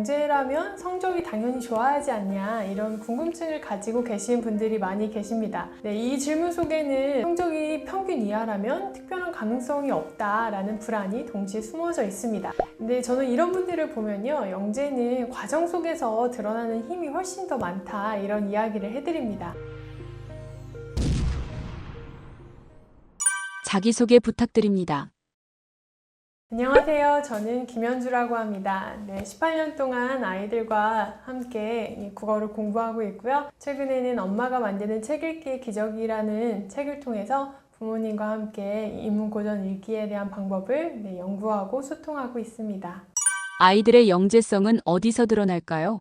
영재라면 성적이 당연히 좋아야지 않냐, 이런 궁금증을 가지고 계신 분들이 많이 계십니다. 이 질문 속에는 성적이 평균 이하라면 특별한 가능성이 없다라는 불안이 동시에 숨어져 있습니다. 근데 저는 이런 분들을 보면요, 영재는 과정 속에서 드러나는 힘이 훨씬 더 많다, 이런 이야기를 해드립니다. 자기소개 부탁드립니다. 안녕하세요. 저는 김현주라고 합니다. 18년 동안 아이들과 함께 국어를 공부하고 있고요. 최근에는 엄마가 만드는 책 읽기의 기적이라는 책을 통해서 부모님과 함께 인문고전 읽기에 대한 방법을 연구하고 소통하고 있습니다. 아이들의 영재성은 어디서 드러날까요?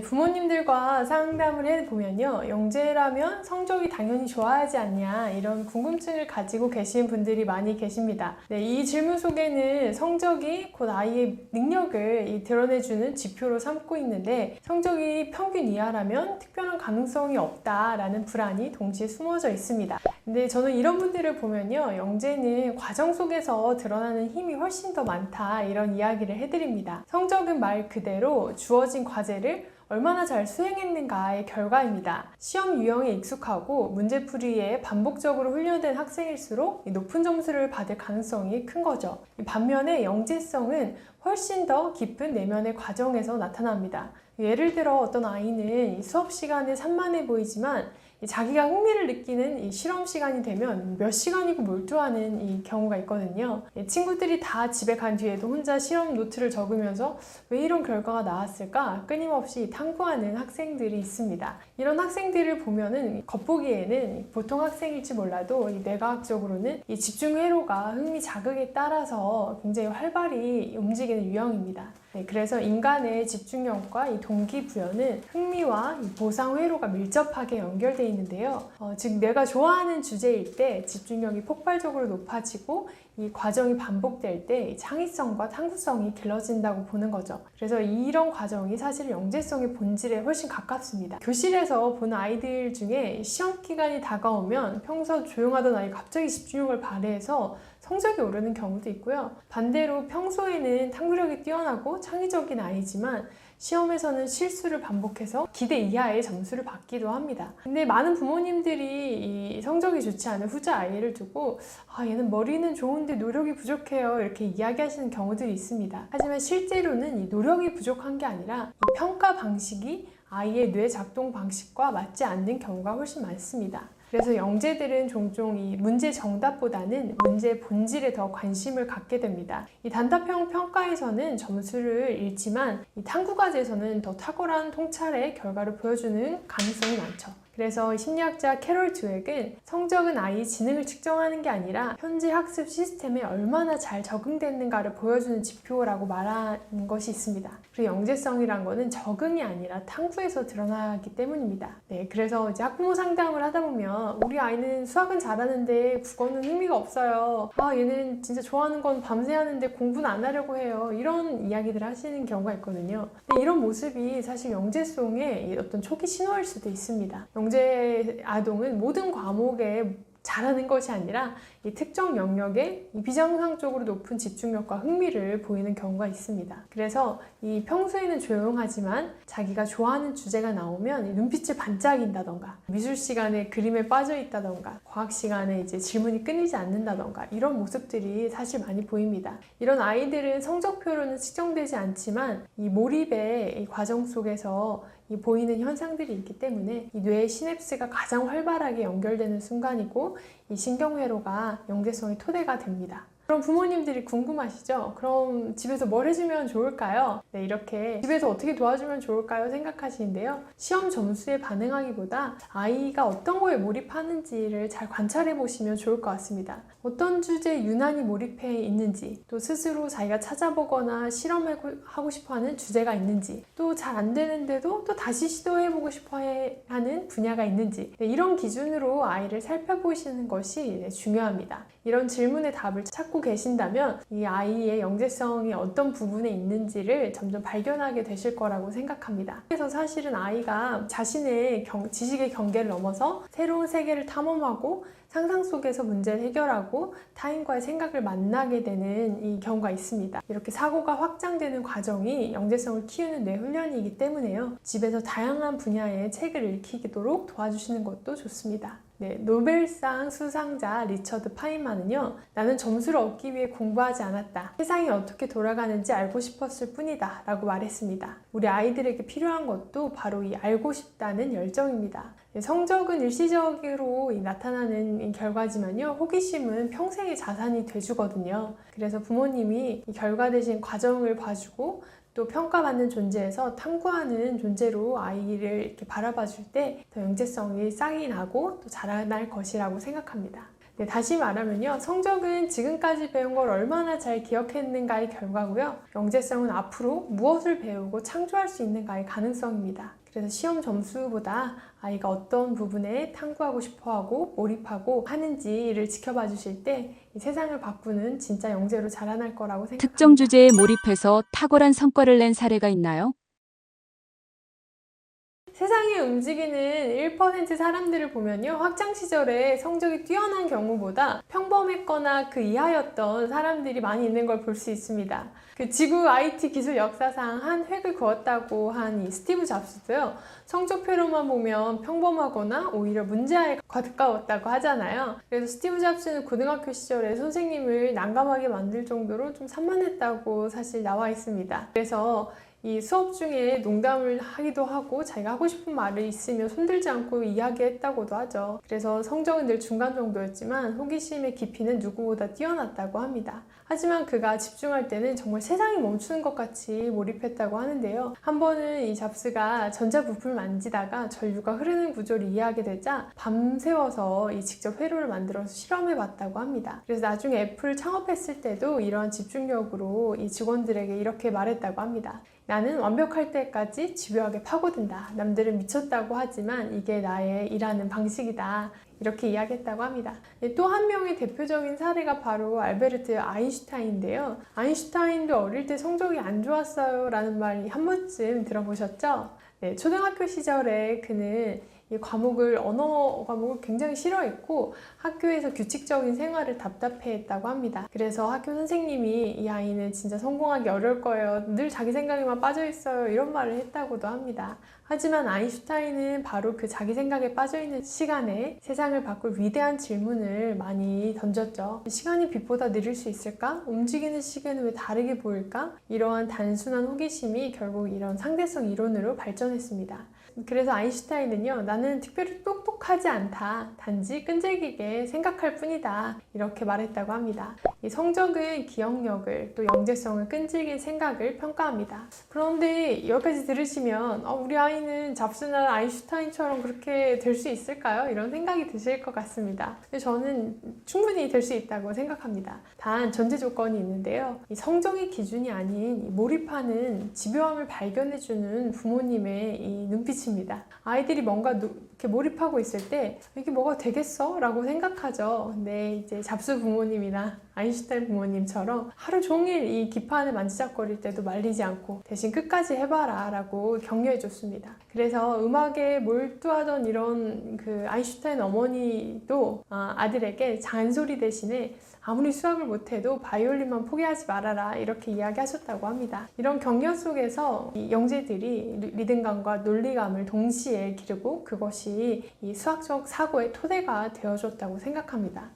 부모님들과 상담을 해보면요, 영재라면 성적이 당연히 좋아야지 않냐, 이런 궁금증을 가지고 계신 분들이 많이 계십니다. 이 질문 속에는 성적이 곧 아이의 능력을 드러내주는 지표로 삼고 있는데, 성적이 평균 이하라면 특별한 가능성이 없다라는 불안이 동시에 숨어져 있습니다. 근데 저는 이런 분들을 보면요, 영재는 과정 속에서 드러나는 힘이 훨씬 더 많다, 이런 이야기를 해드립니다. 성적은 말 그대로 주어진 과제를 얼마나 잘 수행했는가의 결과입니다. 시험 유형에 익숙하고 문제풀이에 반복적으로 훈련된 학생일수록 높은 점수를 받을 가능성이 큰 거죠. 반면에 영재성은 훨씬 더 깊은 내면의 과정에서 나타납니다. 예를 들어 어떤 아이는 수업 시간에 산만해 보이지만 자기가 흥미를 느끼는 이 실험 시간이 되면 몇 시간이고 몰두하는 이 경우가 있거든요. 친구들이 다 집에 간 뒤에도 혼자 실험 노트를 적으면서 왜 이런 결과가 나왔을까 끊임없이 탐구하는 학생들이 있습니다. 이런 학생들을 보면은 겉보기에는 보통 학생일지 몰라도 뇌과학적으로는 이 집중 회로가 흥미 자극에 따라서 굉장히 활발히 움직이는 유형입니다. 그래서 인간의 집중력과 이 동기부여는 흥미와 이 보상 회로가 밀접하게 연결되어 있는데요. 즉 내가 좋아하는 주제일 때 집중력이 폭발적으로 높아지고 이 과정이 반복될 때 창의성과 탐구성이 길러진다고 보는 거죠. 그래서 이런 과정이 사실 영재성의 본질에 훨씬 가깝습니다. 교실에서 보는 아이들 중에 시험 기간이 다가오면 평소 조용하던 아이가 갑자기 집중력을 발휘해서 성적이 오르는 경우도 있고요. 반대로 평소에는 탐구력이 뛰어나고 창의적인 아이지만 시험에서는 실수를 반복해서 기대 이하의 점수를 받기도 합니다. 근데 많은 부모님들이 이 성적이 좋지 않은 후자 아이를 두고 얘는 머리는 좋은데 노력이 부족해요, 이렇게 이야기하시는 경우들이 있습니다. 하지만 실제로는 이 노력이 부족한 게 아니라 이 평가 방식이 아이의 뇌 작동 방식과 맞지 않는 경우가 훨씬 많습니다. 그래서 영재들은 종종 이 문제 정답보다는 문제 본질에 더 관심을 갖게 됩니다. 이 단답형 평가에서는 점수를 읽지만 이 탐구과제에서는 더 탁월한 통찰의 결과를 보여주는 가능성이 많죠. 그래서 심리학자 캐롤 드웩은 성적은 아이의 지능을 측정하는 게 아니라 현재 학습 시스템에 얼마나 잘 적응됐는가를 보여주는 지표라고 말하는 것이 있습니다. 그리고 영재성이란 거는 적응이 아니라 탐구에서 드러나기 때문입니다. 그래서 이제 학부모 상담을 하다 보면 우리 아이는 수학은 잘하는데 국어는 흥미가 없어요. 얘는 진짜 좋아하는 건 밤새 하는데 공부는 안 하려고 해요. 이런 이야기들을 하시는 경우가 있거든요. 근데 이런 모습이 사실 영재성의 어떤 초기 신호일 수도 있습니다. 영재 아동은 모든 과목에 잘하는 것이 아니라 이 특정 영역에 이 비정상적으로 높은 집중력과 흥미를 보이는 경우가 있습니다. 그래서 이 평소에는 조용하지만 자기가 좋아하는 주제가 나오면 눈빛을 반짝인다던가, 미술 시간에 그림에 빠져 있다던가, 과학 시간에 이제 질문이 끊이지 않는다던가, 이런 모습들이 사실 많이 보입니다. 이런 아이들은 성적표로는 측정되지 않지만 이 몰입의 이 과정 속에서 이 보이는 현상들이 있기 때문에 이 뇌의 시냅스가 가장 활발하게 연결되는 순간이고 이 신경회로가 영재성의 토대가 됩니다. 그럼 부모님들이 궁금하시죠? 그럼 집에서 뭘 해주면 좋을까요? 이렇게 집에서 어떻게 도와주면 좋을까요? 생각하시는데요. 시험 점수에 반응하기보다 아이가 어떤 거에 몰입하는지를 잘 관찰해 보시면 좋을 것 같습니다. 어떤 주제에 유난히 몰입해 있는지, 또 스스로 자기가 찾아보거나 실험하고 싶어하는 주제가 있는지, 또 잘 안 되는데도 또 다시 시도해보고 싶어하는 분야가 있는지, 이런 기준으로 아이를 살펴보시는 것이 중요합니다. 이런 질문의 답을 찾고 찾고 계신다면 이 아이의 영재성이 어떤 부분에 있는지를 점점 발견하게 되실 거라고 생각합니다. 그래서 사실은 아이가 자신의 지식의 경계를 넘어서 새로운 세계를 탐험하고 상상 속에서 문제를 해결하고 타인과의 생각을 만나게 되는 이 경우가 있습니다. 이렇게 사고가 확장되는 과정이 영재성을 키우는 뇌 훈련이기 때문에요. 집에서 다양한 분야의 책을 읽히도록 도와주시는 것도 좋습니다. 네, 노벨상 수상자 리처드 파인만은요, 나는 점수를 얻기 위해 공부하지 않았다. 세상이 어떻게 돌아가는지 알고 싶었을 뿐이다 라고 말했습니다. 우리 아이들에게 필요한 것도 바로 이 알고 싶다는 열정입니다. 성적은 일시적으로 나타나는 결과지만요, 호기심은 평생의 자산이 돼주거든요. 그래서 부모님이 이 결과 대신 과정을 봐주고 또 평가받는 존재에서 탐구하는 존재로 아이를 이렇게 바라봐 줄 때 더 영재성이 싹이 나고 또 자라날 것이라고 생각합니다. 네, 다시 말하면요, 성적은 지금까지 배운 걸 얼마나 잘 기억했는가의 결과고요, 영재성은 앞으로 무엇을 배우고 창조할 수 있는가의 가능성입니다. 그래서 시험 점수보다 아이가 어떤 부분에 탐구하고 싶어하고 몰입하고 하는지를 지켜봐 주실 때 이 세상을 바꾸는 진짜 영재로 자라날 거라고 생각합니다. 특정 주제에 몰입해서 탁월한 성과를 낸 사례가 있나요? 세상에 움직이는 1% 사람들을 보면요, 학창시절에 성적이 뛰어난 경우보다 평범했거나 그 이하였던 사람들이 많이 있는 걸 볼 수 있습니다. 그 지구 IT 기술 역사상 한 획을 그었다고 한 이 스티브 잡스도요, 성적표로만 보면 평범하거나 오히려 문제아에 가까웠다고 하잖아요. 그래서 스티브 잡스는 고등학교 시절에 선생님을 난감하게 만들 정도로 좀 산만했다고 사실 나와 있습니다. 그래서 이 수업 중에 농담을 하기도 하고 자기가 하고 싶은 말이 있으면 손들지 않고 이야기했다고도 하죠. 그래서 성적은 늘 중간 정도였지만 호기심의 깊이는 누구보다 뛰어났다고 합니다. 하지만 그가 집중할 때는 정말 세상이 멈추는 것 같이 몰입했다고 하는데요. 한 번은 이 잡스가 전자부품을 만지다가 전류가 흐르는 구조를 이해하게 되자 밤새워서 직접 회로를 만들어서 실험해 봤다고 합니다. 그래서 나중에 애플을 창업했을 때도 이러한 집중력으로 이 직원들에게 이렇게 말했다고 합니다. 나는 완벽할 때까지 집요하게 파고든다. 남들은 미쳤다고 하지만 이게 나의 일하는 방식이다. 이렇게 이야기했다고 합니다. 또 한 명의 대표적인 사례가 바로 알베르트 아인슈타인인데요. 아인슈타인도 어릴 때 성적이 안 좋았어요 라는 말 한 번쯤 들어보셨죠? 네, 초등학교 시절에 그는 이 언어 과목을 굉장히 싫어했고 학교에서 규칙적인 생활을 답답해했다고 합니다. 그래서 학교 선생님이 이 아이는 진짜 성공하기 어려울 거예요. 늘 자기 생각에만 빠져 있어요. 이런 말을 했다고도 합니다. 하지만 아인슈타인은 바로 그 자기 생각에 빠져있는 시간에 세상을 바꿀 위대한 질문을 많이 던졌죠. 시간이 빛보다 느릴 수 있을까? 움직이는 시계는 왜 다르게 보일까? 이러한 단순한 호기심이 결국 이런 상대성 이론으로 발전했습니다. 그래서 아인슈타인은요, 나는 특별히 똑똑하지 않다. 단지 끈질기게 생각할 뿐이다. 이렇게 말했다고 합니다. 이 성적은 기억력을 또 영재성을 끈질긴 생각을 평가합니다. 그런데 여기까지 들으시면 우리 아이는 잡스나 아인슈타인처럼 그렇게 될 수 있을까요? 이런 생각이 드실 것 같습니다. 근데 저는 충분히 될 수 있다고 생각합니다. 단 전제 조건이 있는데요. 이 성적의 기준이 아닌 이 몰입하는 집요함을 발견해주는 부모님의 이 눈빛입니다. 아이들이 뭔가 이렇게 몰입하고 있을 때 이게 뭐가 되겠어? 라고 생각하죠. 근데 이제 잡스 부모님이나 아인슈타인 부모님처럼 하루 종일 이 기판을 만지작거릴 때도 말리지 않고 대신 끝까지 해봐라 라고 격려해 줬습니다. 그래서 음악에 몰두하던 이런 그 아인슈타인 어머니도 아들에게 잔소리 대신에 아무리 수학을 못해도 바이올린만 포기하지 말아라 이렇게 이야기하셨다고 합니다. 이런 격려 속에서 이 영재들이 리듬감과 논리감을 동시에 기르고 그것이 이 수학적 사고의 토대가 되어줬다고 생각합니다.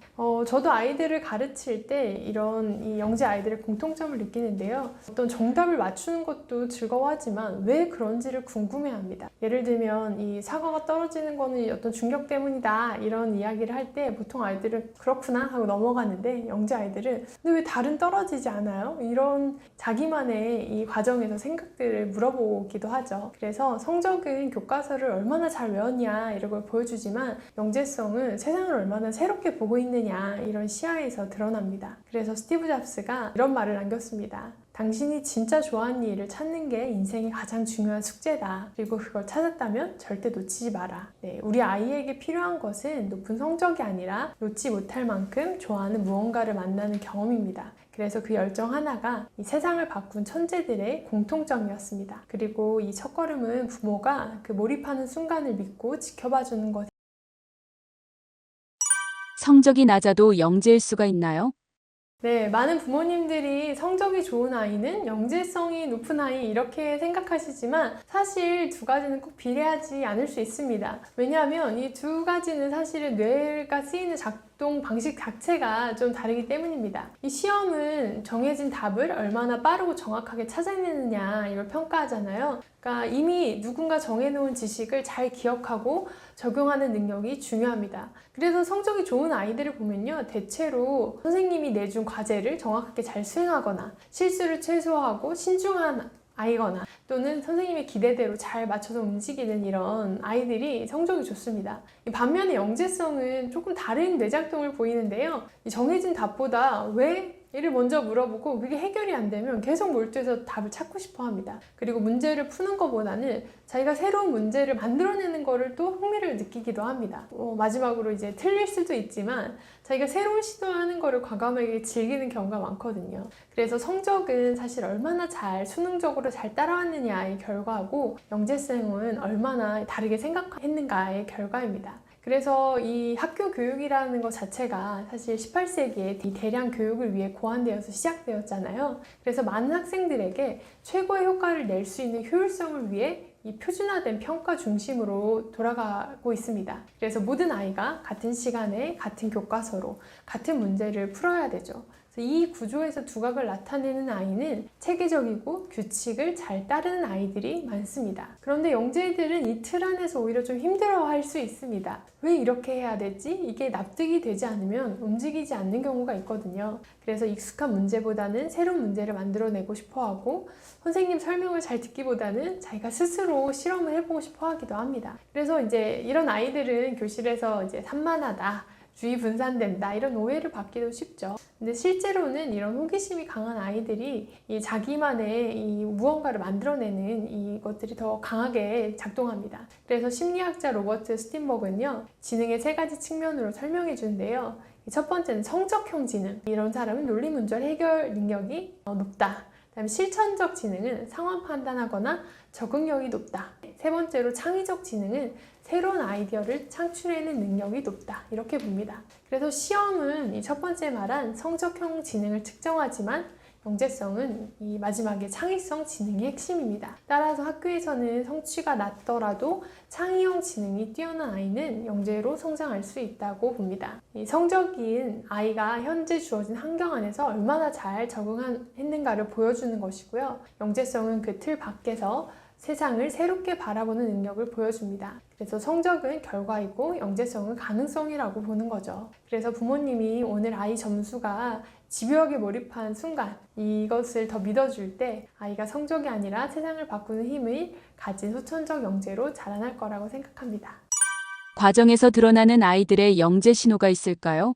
저도 아이들을 가르칠 때 이런 이 영재 아이들의 공통점을 느끼는데요. 어떤 정답을 맞추는 것도 즐거워하지만 왜 그런지를 궁금해합니다. 예를 들면 이 사과가 떨어지는 거는 어떤 중력 때문이다 이런 이야기를 할 때 보통 아이들은 그렇구나 하고 넘어가는데 영재 아이들은 근데 왜 달은 떨어지지 않아요? 이런 자기만의 이 과정에서 생각들을 물어보기도 하죠. 그래서 성적은 교과서를 얼마나 잘 외웠냐 이런 걸 보여주지만 영재성은 세상을 얼마나 새롭게 보고 있느냐 이런 시야에서 드러납니다. 합니다. 그래서 스티브 잡스가 이런 말을 남겼습니다. 당신이 진짜 좋아하는 일을 찾는 게 인생의 가장 중요한 숙제다. 그리고 그걸 찾았다면 절대 놓치지 마라. 네, 우리 아이에게 필요한 것은 높은 성적이 아니라 놓지 못할 만큼 좋아하는 무언가를 만나는 경험입니다. 그래서 그 열정 하나가 이 세상을 바꾼 천재들의 공통점이었습니다. 그리고 이 첫걸음은 부모가 그 몰입하는 순간을 믿고 지켜봐주는 것. 성적이 낮아도 영재일 수가 있나요? 네, 많은 부모님들이 성적이 좋은 아이는 영재성이 높은 아이 이렇게 생각하시지만 사실 두 가지는 꼭 비례하지 않을 수 있습니다. 왜냐하면 이 두 가지는 사실은 뇌가 쓰이는 작동 방식 자체가 좀 다르기 때문입니다. 이 시험은 정해진 답을 얼마나 빠르고 정확하게 찾아내느냐 이걸 평가하잖아요. 그러니까 이미 누군가 정해놓은 지식을 잘 기억하고 적용하는 능력이 중요합니다. 그래서 성적이 좋은 아이들을 보면요, 대체로 선생님이 내준 과제를 정확하게 잘 수행하거나 실수를 최소화하고 신중한 아이거나 또는 선생님의 기대대로 잘 맞춰서 움직이는 이런 아이들이 성적이 좋습니다. 반면에 영재성은 조금 다른 뇌작동을 보이는데요. 정해진 답보다 왜? 를 먼저 물어보고 그게 해결이 안 되면 계속 몰두해서 답을 찾고 싶어 합니다. 그리고 문제를 푸는 것보다는 자기가 새로운 문제를 만들어내는 거를 또 흥미를 느끼기도 합니다. 마지막으로 이제 틀릴 수도 있지만 자기가 새로운 시도하는 거를 과감하게 즐기는 경우가 많거든요. 그래서 성적은 사실 얼마나 잘 수능적으로 잘 따라왔느냐의 결과고 영재성은 얼마나 다르게 생각했는가의 결과입니다. 그래서 이 학교 교육이라는 것 자체가 사실 18세기에 이 대량 교육을 위해 고안되어서 시작되었잖아요. 그래서 많은 학생들에게 최고의 효과를 낼 수 있는 효율성을 위해 이 표준화된 평가 중심으로 돌아가고 있습니다. 그래서 모든 아이가 같은 시간에 같은 교과서로 같은 문제를 풀어야 되죠. 이 구조에서 두각을 나타내는 아이는 체계적이고 규칙을 잘 따르는 아이들이 많습니다. 그런데 영재들은 이 틀 안에서 오히려 좀 힘들어할 수 있습니다. 왜 이렇게 해야 되지? 이게 납득이 되지 않으면 움직이지 않는 경우가 있거든요. 그래서 익숙한 문제보다는 새로운 문제를 만들어내고 싶어하고 선생님 설명을 잘 듣기보다는 자기가 스스로 실험을 해보고 싶어 하기도 합니다. 그래서 이제 이런 아이들은 교실에서 이제 산만하다, 주의 분산된다 이런 오해를 받기도 쉽죠. 근데 실제로는 이런 호기심이 강한 아이들이 이 자기만의 이 무언가를 만들어내는 이것들이 더 강하게 작동합니다. 그래서 심리학자 로버트 스틴버그는요, 지능의 세 가지 측면으로 설명해 주는데요. 첫 번째는 성적형 지능. 이런 사람은 논리문제 해결 능력이 높다. 그다음에 실천적 지능은 상황 판단하거나 적응력이 높다. 세 번째로 창의적 지능은 새로운 아이디어를 창출해내는 능력이 높다. 이렇게 봅니다. 그래서 시험은 이 첫 번째 말한 성적형 지능을 측정하지만 영재성은 이 마지막에 창의성 지능이 핵심입니다. 따라서 학교에서는 성취가 낮더라도 창의형 지능이 뛰어난 아이는 영재로 성장할 수 있다고 봅니다. 이 성적인 아이가 현재 주어진 환경 안에서 얼마나 잘 적응했는가를 보여주는 것이고요. 영재성은 그 틀 밖에서 세상을 새롭게 바라보는 능력을 보여줍니다. 그래서 성적은 결과이고 영재성은 가능성이라고 보는 거죠. 그래서 부모님이 오늘 아이 점수가 집요하게 몰입한 순간 이것을 더 믿어줄 때 아이가 성적이 아니라 세상을 바꾸는 힘을 가진 후천적 영재로 자라날 거라고 생각합니다. 과정에서 드러나는 아이들의 영재 신호가 있을까요?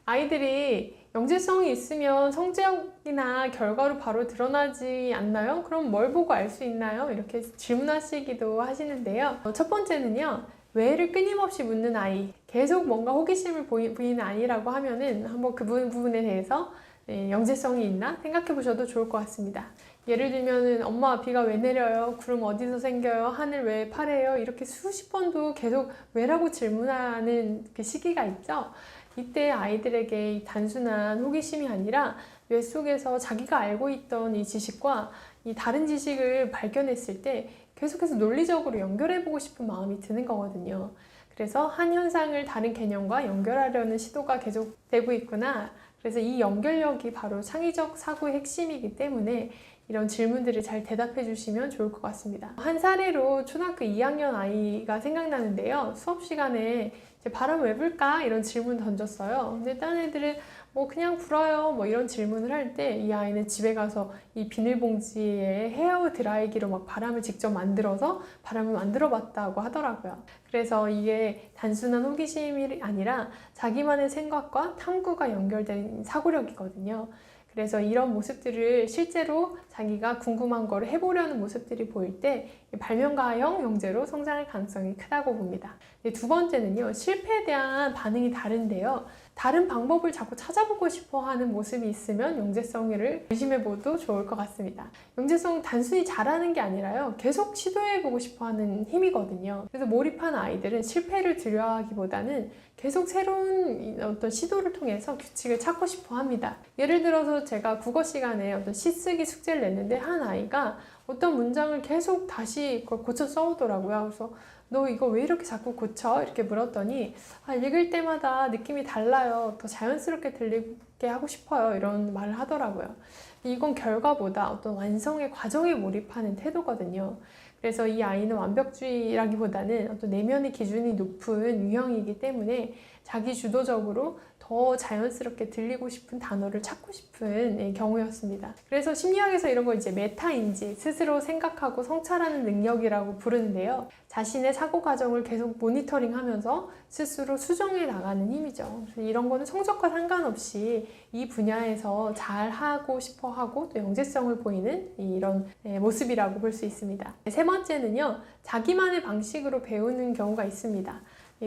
아이들이 영재성이 있으면 성적이나 결과로 바로 드러나지 않나요? 그럼 뭘 보고 알 수 있나요? 이렇게 질문하시기도 하시는데요. 첫 번째는요, 왜를 끊임없이 묻는 아이, 계속 뭔가 호기심을 보이는 아이라고 하면은 한번 그 부분에 대해서 영재성이 있나 생각해 보셔도 좋을 것 같습니다. 예를 들면은 엄마 비가 왜 내려요? 구름 어디서 생겨요? 하늘 왜 파래요? 이렇게 수십 번도 계속 왜라고 질문하는 그 시기가 있죠. 이때 아이들에게 이 단순한 호기심이 아니라 뇌 속에서 자기가 알고 있던 이 지식과 이 다른 지식을 발견했을 때 계속해서 논리적으로 연결해보고 싶은 마음이 드는 거거든요. 그래서 한 현상을 다른 개념과 연결하려는 시도가 계속되고 있구나. 그래서 이 연결력이 바로 창의적 사고의 핵심이기 때문에 이런 질문들을 잘 대답해 주시면 좋을 것 같습니다. 한 사례로 초등학교 2학년 아이가 생각나는데요. 수업 시간에 바람 왜 불까? 이런 질문 던졌어요. 근데 다른 애들은 그냥 불어요. 이런 질문을 할 때 이 아이는 집에 가서 이 비닐봉지에 헤어 드라이기로 막 바람을 직접 만들어서 바람을 만들어 봤다고 하더라고요. 그래서 이게 단순한 호기심이 아니라 자기만의 생각과 탐구가 연결된 사고력이거든요. 그래서 이런 모습들을 실제로 자기가 궁금한 거를 해보려는 모습들이 보일 때 발명가형 영재로 성장할 가능성이 크다고 봅니다. 두 번째는요, 실패에 대한 반응이 다른데요. 다른 방법을 자꾸 찾아보고 싶어 하는 모습이 있으면 영재성을 의심해봐도 좋을 것 같습니다. 영재성은 단순히 잘하는 게 아니라요, 계속 시도해보고 싶어 하는 힘이거든요. 그래서 몰입한 아이들은 실패를 두려워하기보다는 계속 새로운 어떤 시도를 통해서 규칙을 찾고 싶어 합니다. 예를 들어서 제가 국어 시간에 어떤 시쓰기 숙제를 냈는데 한 아이가 어떤 문장을 계속 다시 그걸 고쳐 써오더라고요. 그래서 너 이거 왜 이렇게 자꾸 고쳐? 이렇게 물었더니 읽을 때마다 느낌이 달라요. 더 자연스럽게 들리게 하고 싶어요. 이런 말을 하더라고요. 이건 결과보다 어떤 완성의 과정에 몰입하는 태도거든요. 그래서 이 아이는 완벽주의라기보다는 어떤 내면의 기준이 높은 유형이기 때문에 자기 주도적으로 더 자연스럽게 들리고 싶은 단어를 찾고 싶은 경우였습니다. 그래서 심리학에서 이런 걸 이제 메타인지, 스스로 생각하고 성찰하는 능력이라고 부르는데요. 자신의 사고 과정을 계속 모니터링하면서 스스로 수정해 나가는 힘이죠. 이런 거는 성적과 상관없이 이 분야에서 잘 하고 싶어 하고 또 영재성을 보이는 이런 모습이라고 볼 수 있습니다. 세 번째는요, 자기만의 방식으로 배우는 경우가 있습니다.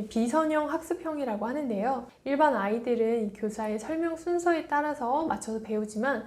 비선형 학습형이라고 하는데요. 일반 아이들은 이 교사의 설명 순서에 따라서 맞춰서 배우지만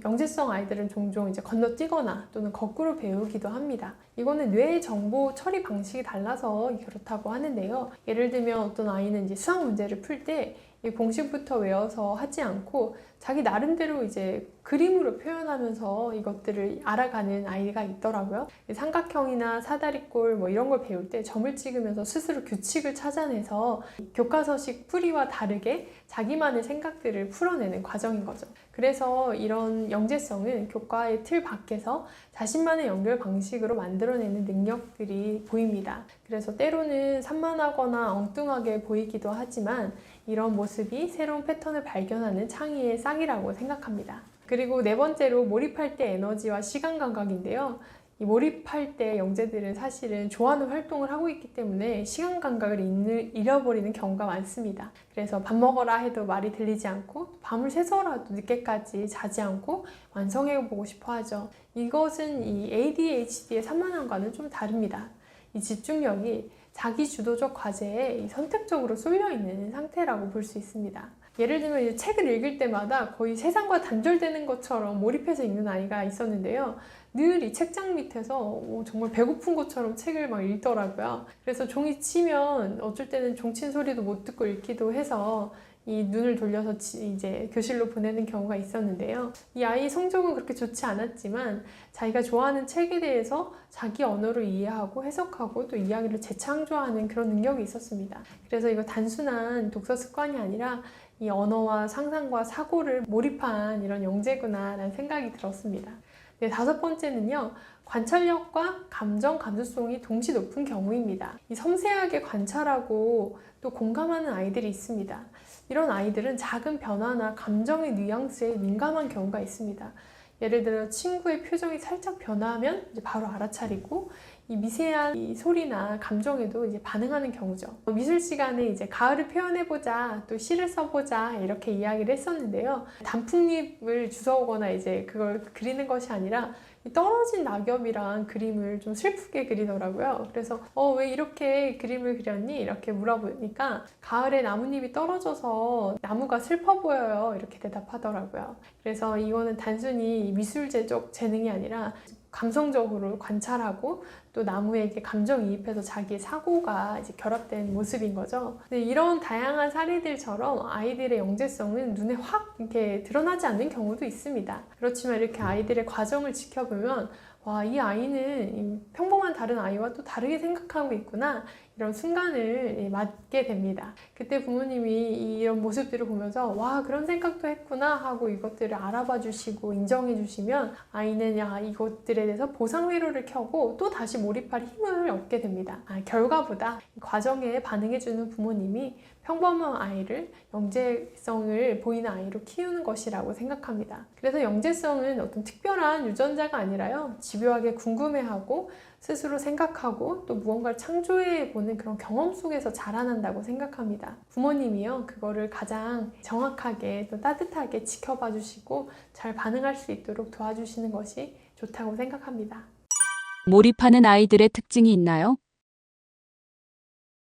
영재성 아이들은 종종 이제 건너뛰거나 또는 거꾸로 배우기도 합니다. 이거는 뇌의 정보 처리 방식이 달라서 그렇다고 하는데요. 예를 들면 어떤 아이는 이제 수학 문제를 풀 때 이 공식부터 외워서 하지 않고 자기 나름대로 이제 그림으로 표현하면서 이것들을 알아가는 아이가 있더라고요. 삼각형이나 사다리꼴 이런 걸 배울 때 점을 찍으면서 스스로 규칙을 찾아내서 교과서식 풀이와 다르게 자기만의 생각들을 풀어내는 과정인 거죠. 그래서 이런 영재성은 교과의 틀 밖에서 자신만의 연결 방식으로 만들어내는 능력들이 보입니다. 그래서 때로는 산만하거나 엉뚱하게 보이기도 하지만 이런 모습이 새로운 패턴을 발견하는 창의의 싹이라고 생각합니다. 그리고 네 번째로 몰입할 때 에너지와 시간 감각인데요. 이 몰입할 때 영재들은 사실은 좋아하는 활동을 하고 있기 때문에 시간 감각을 잃어버리는 경우가 많습니다. 그래서 밥 먹어라 해도 말이 들리지 않고 밤을 새서라도 늦게까지 자지 않고 완성해보고 싶어 하죠. 이것은 이 ADHD의 산만함과는 좀 다릅니다. 이 집중력이 자기 주도적 과제에 선택적으로 쏠려있는 상태라고 볼 수 있습니다. 예를 들면 이제 책을 읽을 때마다 거의 세상과 단절되는 것처럼 몰입해서 읽는 아이가 있었는데요. 늘 이 책장 밑에서 정말 배고픈 것처럼 책을 막 읽더라고요. 그래서 종이 치면 어쩔 때는 종친 소리도 못 듣고 읽기도 해서 이 눈을 돌려서 이제 교실로 보내는 경우가 있었는데요. 이 아이 성적은 그렇게 좋지 않았지만 자기가 좋아하는 책에 대해서 자기 언어로 이해하고 해석하고 또 이야기를 재창조하는 그런 능력이 있었습니다. 그래서 이거 단순한 독서 습관이 아니라 이 언어와 상상과 사고를 몰입한 이런 영재구나 라는 생각이 들었습니다. 네, 다섯 번째는요, 관찰력과 감수성이 동시 높은 경우입니다. 이 섬세하게 관찰하고 또 공감하는 아이들이 있습니다. 이런 아이들은 작은 변화나 감정의 뉘앙스에 민감한 경우가 있습니다. 예를 들어 친구의 표정이 살짝 변화하면 이제 바로 알아차리고 이 미세한 이 소리나 감정에도 이제 반응하는 경우죠. 미술 시간에 이제 가을을 표현해보자, 또 시를 써보자 이렇게 이야기를 했었는데요. 단풍잎을 주워오거나 이제 그걸 그리는 것이 아니라 떨어진 낙엽이랑 그림을 좀 슬프게 그리더라고요. 그래서 왜 이렇게 그림을 그렸니? 이렇게 물어보니까 가을에 나뭇잎이 떨어져서 나무가 슬퍼 보여요. 이렇게 대답하더라고요. 그래서 이거는 단순히 미술제적 재능이 아니라 감성적으로 관찰하고 또 나무에게 감정이입해서 자기의 사고가 이제 결합된 모습인 거죠. 근데 이런 다양한 사례들처럼 아이들의 영재성은 눈에 확 이렇게 드러나지 않는 경우도 있습니다. 그렇지만 이렇게 아이들의 과정을 지켜보면 와, 이 아이는 평범한 다른 아이와 또 다르게 생각하고 있구나, 이런 순간을 맞게 됩니다. 그때 부모님이 이런 모습들을 보면서 와, 그런 생각도 했구나 하고 이것들을 알아봐 주시고 인정해 주시면 아이는 이것들에 대해서 보상 회로를 켜고 또 다시 몰입할 힘을 얻게 됩니다. 결과보다 이 과정에 반응해주는 부모님이 평범한 아이를 영재성을 보이는 아이로 키우는 것이라고 생각합니다. 그래서 영재성은 어떤 특별한 유전자가 아니라요, 집요하게 궁금해하고 스스로 생각하고 또 무언가를 창조해보는 그런 경험 속에서 자라난다고 생각합니다. 부모님이요, 그거를 가장 정확하게 또 따뜻하게 지켜봐 주시고 잘 반응할 수 있도록 도와주시는 것이 좋다고 생각합니다. 몰입하는 아이들의 특징이 있나요?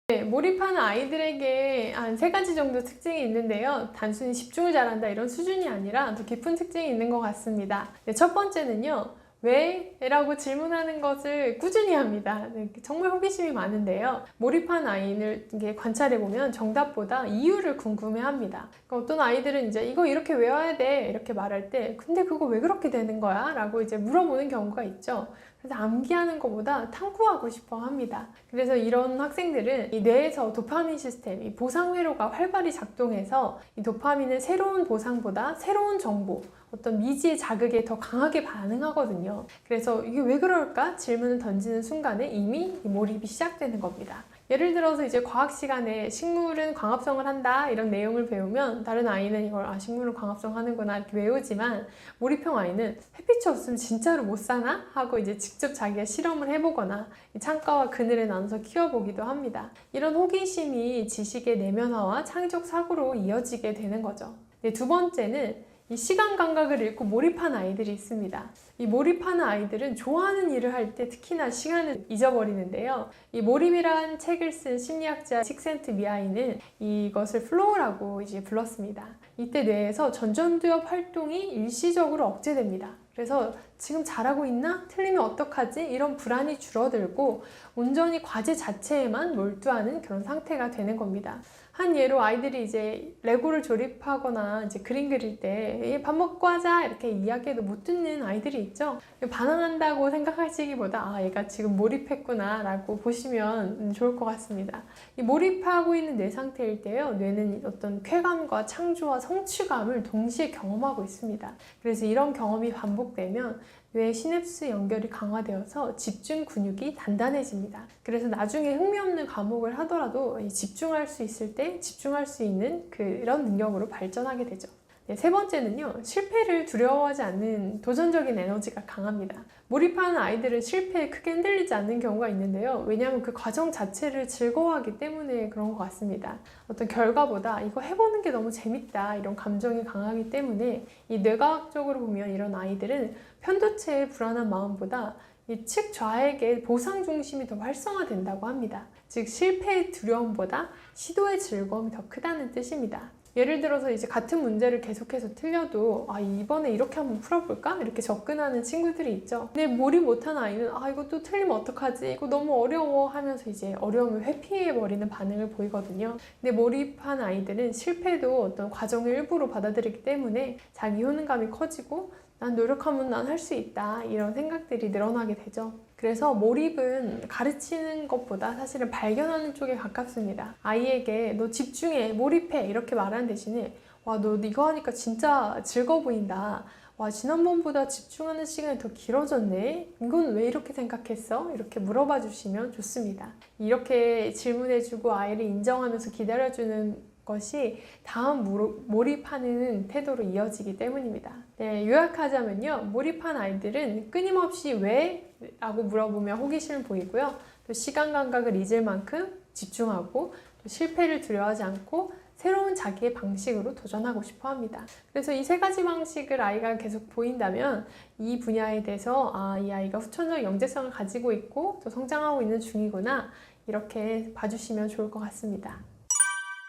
네, 몰입하는 아이들에게 한 3가지 정도 특징이 있는데요. 단순히 집중을 잘한다 이런 수준이 아니라 더 깊은 특징이 있는 것 같습니다. 네, 첫 번째는요, 왜? 라고 질문하는 것을 꾸준히 합니다. 네, 정말 호기심이 많은데요. 몰입한 아이를 관찰해보면 정답보다 이유를 궁금해합니다. 그러니까 어떤 아이들은 이제 이거 이렇게 외워야 돼 이렇게 말할 때, 근데 그거 왜 그렇게 되는 거야? 라고 이제 물어보는 경우가 있죠. 그래서 암기하는 것보다 탐구하고 싶어 합니다. 그래서 이런 학생들은 이 뇌에서 도파민 시스템, 이 보상 회로가 활발히 작동해서 이 도파민은 새로운 보상보다 새로운 정보, 어떤 미지의 자극에 더 강하게 반응하거든요. 그래서 이게 왜 그럴까? 질문을 던지는 순간에 이미 이 몰입이 시작되는 겁니다. 예를 들어서 이제 과학 시간에 식물은 광합성을 한다 이런 내용을 배우면 다른 아이는 이걸 식물은 광합성하는구나 이렇게 외우지만, 몰입형 아이는 햇빛이 없으면 진짜로 못 사나? 하고 이제 직접 자기가 실험을 해보거나 창가와 그늘에 나눠서 키워보기도 합니다. 이런 호기심이 지식의 내면화와 창의적 사고로 이어지게 되는 거죠. 네, 두 번째는 이 시간 감각을 잃고 몰입한 아이들이 있습니다. 이 몰입하는 아이들은 좋아하는 일을 할 때 특히나 시간을 잊어버리는데요. 이 몰입이란 책을 쓴 심리학자 칙센트 미하이는 이것을 플로우라고 이제 불렀습니다. 이때 뇌에서 전전두엽 활동이 일시적으로 억제됩니다. 그래서 지금 잘하고 있나? 틀리면 어떡하지? 이런 불안이 줄어들고 온전히 과제 자체에만 몰두하는 그런 상태가 되는 겁니다. 한 예로 아이들이 이제 레고를 조립하거나 이제 그림 그릴 때 밥 먹고 하자 이렇게 이야기해도 못 듣는 아이들이 있죠. 반항한다고 생각하시기보다 얘가 지금 몰입했구나 라고 보시면 좋을 것 같습니다. 이 몰입하고 있는 뇌 상태일 때요, 뇌는 어떤 쾌감과 창조와 성취감을 동시에 경험하고 있습니다. 그래서 이런 경험이 반복되면 뇌의 시냅스 연결이 강화되어서 집중 근육이 단단해집니다. 그래서 나중에 흥미없는 과목을 하더라도 집중할 수 있을 때 집중할 수 있는 그런 능력으로 발전하게 되죠. 네, 세 번째는요, 실패를 두려워하지 않는 도전적인 에너지가 강합니다. 몰입하는 아이들은 실패에 크게 흔들리지 않는 경우가 있는데요. 왜냐하면 그 과정 자체를 즐거워하기 때문에 그런 것 같습니다. 어떤 결과보다 이거 해보는 게 너무 재밌다 이런 감정이 강하기 때문에 이 뇌과학적으로 보면 이런 아이들은 편도체의 불안한 마음보다 이 측좌에게 보상 중심이 더 활성화된다고 합니다. 즉 실패의 두려움보다 시도의 즐거움이 더 크다는 뜻입니다. 예를 들어서 이제 같은 문제를 계속해서 틀려도 이번에 이렇게 한번 풀어볼까? 이렇게 접근하는 친구들이 있죠. 근데 몰입 못한 아이는 이거 또 틀리면 어떡하지? 이거 너무 어려워 하면서 이제 어려움을 회피해버리는 반응을 보이거든요. 근데 몰입한 아이들은 실패도 어떤 과정의 일부로 받아들이기 때문에 자기 효능감이 커지고 난 노력하면 난 할 수 있다 이런 생각들이 늘어나게 되죠. 그래서 몰입은 가르치는 것보다 사실은 발견하는 쪽에 가깝습니다. 아이에게 너 집중해, 몰입해 이렇게 말하는 대신에 너 이거 하니까 진짜 즐거워 보인다. 지난번보다 집중하는 시간이 더 길어졌네. 이건 왜 이렇게 생각했어? 이렇게 물어봐 주시면 좋습니다. 이렇게 질문해주고 아이를 인정하면서 기다려주는 것이 다음 몰입하는 태도로 이어지기 때문입니다. 네, 요약하자면요, 몰입한 아이들은 끊임없이 왜? 라고 물어보며 호기심을 보이고요. 또 시간 감각을 잊을 만큼 집중하고 또 실패를 두려워하지 않고 새로운 자기의 방식으로 도전하고 싶어 합니다. 그래서 이 3가지 방식을 아이가 계속 보인다면 이 분야에 대해서 이 아이가 후천적 영재성을 가지고 있고 또 성장하고 있는 중이구나 이렇게 봐주시면 좋을 것 같습니다.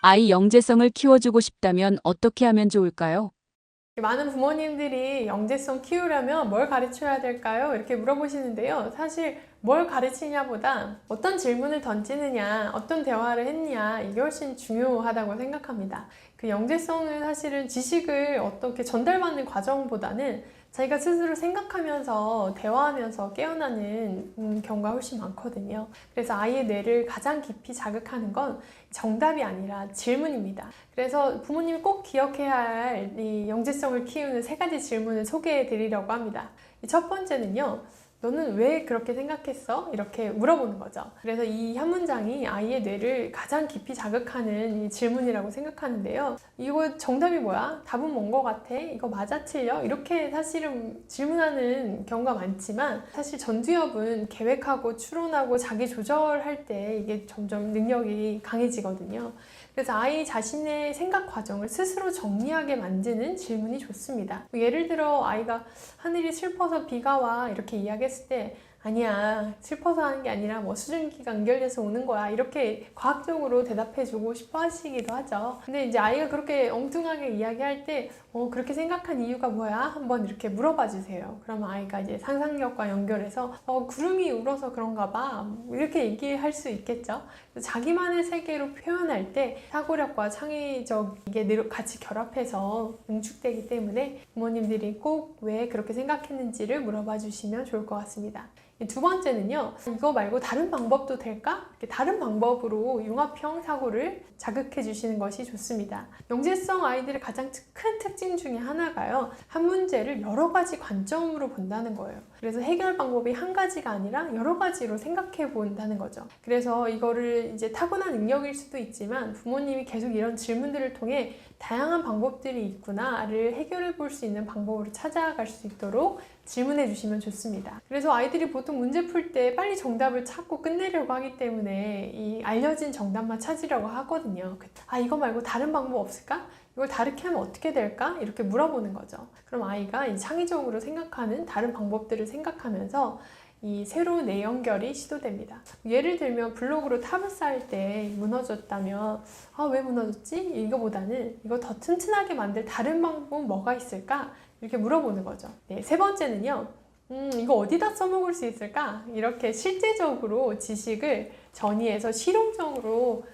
아이 영재성을 키워주고 싶다면 어떻게 하면 좋을까요? 많은 부모님들이 영재성 키우려면 뭘 가르쳐야 될까요? 이렇게 물어보시는데요. 사실 뭘 가르치냐보다 어떤 질문을 던지느냐, 어떤 대화를 했냐 이게 훨씬 중요하다고 생각합니다. 그 영재성은 사실은 지식을 어떻게 전달받는 과정보다는 자기가 스스로 생각하면서 대화하면서 깨어나는 경우가 훨씬 많거든요. 그래서 아이의 뇌를 가장 깊이 자극하는 건 정답이 아니라 질문입니다. 그래서 부모님이 꼭 기억해야 할 이 영재성을 키우는 3가지 질문을 소개해 드리려고 합니다. 첫 번째는요, 너는 왜 그렇게 생각했어? 이렇게 물어보는 거죠. 그래서 이 한 문장이 아이의 뇌를 가장 깊이 자극하는 이 질문이라고 생각하는데요. 이거 정답이 뭐야? 답은 뭔 거 같아? 이거 맞아 틀려? 이렇게 사실은 질문하는 경우가 많지만 사실 전두엽은 계획하고 추론하고 자기 조절할 때 이게 점점 능력이 강해지거든요. 그래서 아이 자신의 생각 과정을 스스로 정리하게 만드는 질문이 좋습니다. 예를 들어 아이가 하늘이 슬퍼서 비가 와 이렇게 이야기했을 때 아니야, 슬퍼서 하는 게 아니라 뭐 수증기가 연결돼서 오는 거야 이렇게 과학적으로 대답해주고 싶어 하시기도 하죠. 근데 이제 아이가 그렇게 엉뚱하게 이야기할 때 그렇게 생각한 이유가 뭐야? 한번 이렇게 물어봐 주세요. 그러면 아이가 이제 상상력과 연결해서 구름이 울어서 그런가 봐 이렇게 얘기할 수 있겠죠. 자기만의 세계로 표현할 때 사고력과 창의적 이게 같이 결합해서 응축되기 때문에 부모님들이 꼭 왜 그렇게 생각했는지를 물어봐 주시면 좋을 것 같습니다. 두 번째는요, 이거 말고 다른 방법도 될까? 이렇게 다른 방법으로 융합형 사고를 자극해 주시는 것이 좋습니다. 영재성 아이들의 가장 큰 특징 중에 하나가요, 한 문제를 여러 가지 관점으로 본다는 거예요. 그래서 해결 방법이 한 가지가 아니라 여러 가지로 생각해 본다는 거죠. 그래서 이거를 이제 타고난 능력일 수도 있지만 부모님이 계속 이런 질문들을 통해 다양한 방법들이 있구나를 해결해 볼 수 있는 방법으로 찾아갈 수 있도록 질문해 주시면 좋습니다. 그래서 아이들이 보통 문제 풀 때 빨리 정답을 찾고 끝내려고 하기 때문에 이 알려진 정답만 찾으려고 하거든요. 이거 말고 다른 방법 없을까? 이걸 다르게 하면 어떻게 될까? 이렇게 물어보는 거죠. 그럼 아이가 이 창의적으로 생각하는 다른 방법들을 생각하면서 이 새로운 뇌 연결이 시도됩니다. 예를 들면 블록으로 탑을 쌓을 때 무너졌다면 왜 무너졌지? 이거보다는 이거 더 튼튼하게 만들 다른 방법은 뭐가 있을까? 이렇게 물어보는 거죠. 네, 세 번째는요. 이거 어디다 써먹을 수 있을까? 이렇게 실제적으로 지식을 전이해서 실용적으로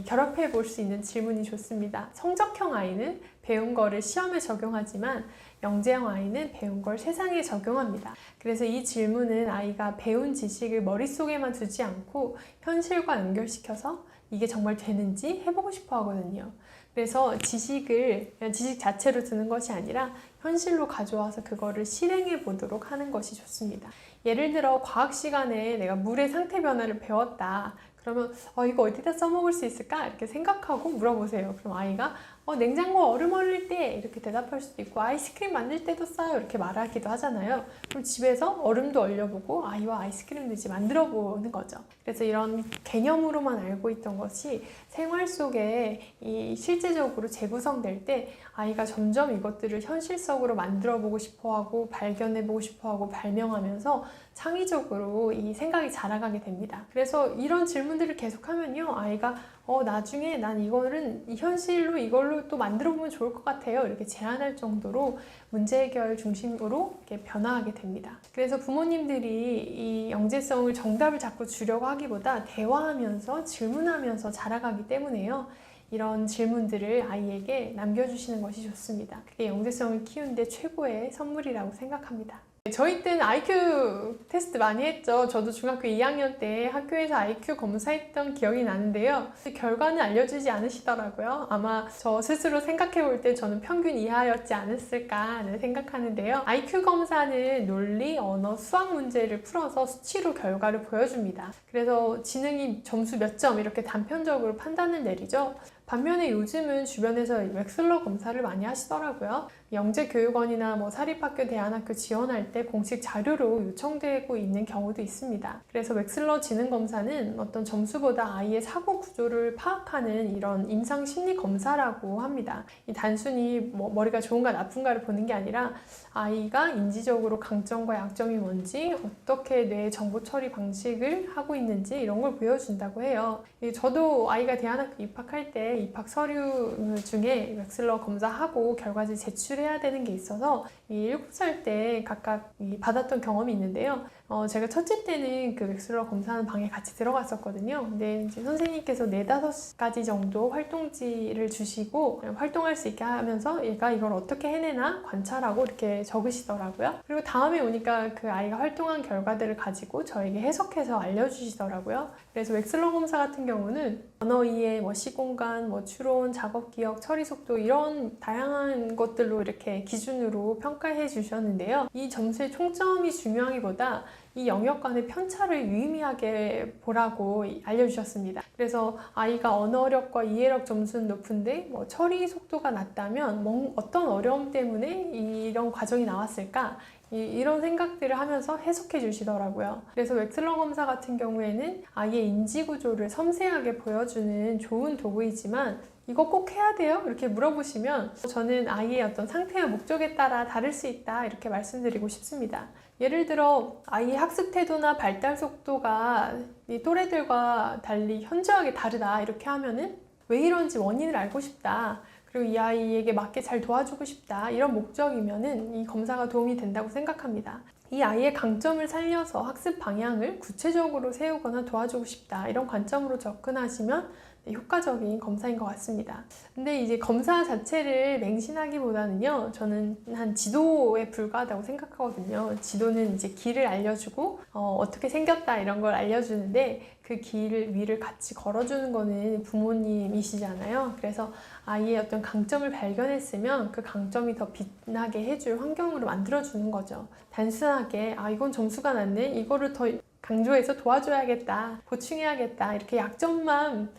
결합해 볼 수 있는 질문이 좋습니다. 성적형 아이는 배운 거를 시험에 적용하지만 영재형 아이는 배운 걸 세상에 적용합니다. 그래서 이 질문은 아이가 배운 지식을 머릿속에만 두지 않고 현실과 연결시켜서 이게 정말 되는지 해보고 싶어 하거든요. 그래서 지식을 그냥 지식 자체로 두는 것이 아니라 현실로 가져와서 그거를 실행해 보도록 하는 것이 좋습니다. 예를 들어 과학 시간에 내가 물의 상태 변화를 배웠다. 그러면 이거 어디다 써먹을 수 있을까? 이렇게 생각하고 물어보세요. 그럼 아이가 냉장고 얼음 얼릴 때 이렇게 대답할 수도 있고 아이스크림 만들 때도 써요 이렇게 말하기도 하잖아요. 그럼 집에서 얼음도 얼려보고 아이와 아이스크림도 이제 만들어 보는 거죠. 그래서 이런 개념으로만 알고 있던 것이 생활 속에 실제적으로 재구성될 때 아이가 점점 이것들을 현실적으로 만들어 보고 싶어하고 발견해 보고 싶어하고 발명하면서 창의적으로 이 생각이 자라가게 됩니다. 그래서 이런 질문들을 계속하면요, 아이가 나중에 난 이거는 현실로 이걸로 또 만들어 보면 좋을 것 같아요 이렇게 제안할 정도로 문제 해결 중심으로 이렇게 변화하게 됩니다. 그래서 부모님들이 이 영재성을 정답을 자꾸 주려고 하기보다 대화하면서 질문하면서 자라가기 때문에요, 이런 질문들을 아이에게 남겨주시는 것이 좋습니다. 그게 영재성을 키우는데 최고의 선물이라고 생각합니다. 저희 때는 IQ 테스트 많이 했죠. 저도 중학교 2학년 때 학교에서 IQ 검사했던 기억이 나는데요. 결과는 알려주지 않으시더라고요. 아마 저 스스로 생각해 볼 때 저는 평균 이하였지 않았을까 생각하는데요. IQ 검사는 논리, 언어, 수학 문제를 풀어서 수치로 결과를 보여줍니다. 그래서 지능이 점수 몇 점 이렇게 단편적으로 판단을 내리죠. 반면에 요즘은 주변에서 웩슬러 검사를 많이 하시더라고요. 영재교육원이나 사립학교, 대안학교 지원할 때 공식 자료로 요청되고 있는 경우도 있습니다. 그래서 웩슬러 지능검사는 어떤 점수보다 아이의 사고 구조를 파악하는 이런 임상 심리 검사라고 합니다. 단순히 머리가 좋은가 나쁜가를 보는 게 아니라 아이가 인지적으로 강점과 약점이 뭔지, 어떻게 뇌 정보 처리 방식을 하고 있는지 이런 걸 보여준다고 해요. 저도 아이가 대안학교 입학할 때 입학 서류 중에 웩슬러 검사하고 결과지 제출해야 되는 게 있어서 7살 때 각각 받았던 경험이 있는데요. 제가 첫째 때는 그 웩슬러 검사하는 방에 같이 들어갔었거든요. 근데 이제 선생님께서 4-5가지 정도 활동지를 주시고 활동할 수 있게 하면서 얘가 이걸 어떻게 해내나 관찰하고 이렇게 적으시더라고요. 그리고 다음에 오니까 그 아이가 활동한 결과들을 가지고 저에게 해석해서 알려주시더라고요. 그래서 웩슬러 검사 같은 경우는 언어 이해, 시공간, 추론, 작업 기억, 처리 속도 이런 다양한 것들로 이렇게 기준으로 평가해 주셨는데요. 이 점수의 총점이 중요하기보다 이 영역 간의 편차를 유의미하게 보라고 알려주셨습니다. 그래서 아이가 언어력과 이해력 점수는 높은데 뭐 처리 속도가 낮다면 어떤 어려움 때문에 이런 과정이 나왔을까? 이런 생각들을 하면서 해석해 주시더라고요. 그래서 웩슬러 검사 같은 경우에는 아이의 인지 구조를 섬세하게 보여주는 좋은 도구이지만 이거 꼭 해야 돼요? 이렇게 물어보시면 저는 아이의 어떤 상태와 목적에 따라 다를 수 있다 이렇게 말씀드리고 싶습니다. 예를 들어 아이의 학습 태도나 발달 속도가 이 또래들과 달리 현저하게 다르다 이렇게 하면은 왜 이런지 원인을 알고 싶다. 그리고 이 아이에게 맞게 잘 도와주고 싶다. 이런 목적이면은 이 검사가 도움이 된다고 생각합니다. 이 아이의 강점을 살려서 학습 방향을 구체적으로 세우거나 도와주고 싶다. 이런 관점으로 접근하시면 효과적인 검사인 것 같습니다. 근데 이제 검사 자체를 맹신하기보다는요, 저는 한 지도에 불과하다고 생각하거든요. 지도는 이제 길을 알려주고, 어떻게 생겼다 이런 걸 알려주는데, 그 길 위를 같이 걸어주는 거는 부모님이시잖아요. 그래서 아이의 어떤 강점을 발견했으면 그 강점이 더 빛나게 해줄 환경으로 만들어주는 거죠. 단순하게, 이건 점수가 낮네? 이거를 더 강조해서 도와줘야겠다, 보충해야겠다, 이렇게 약점만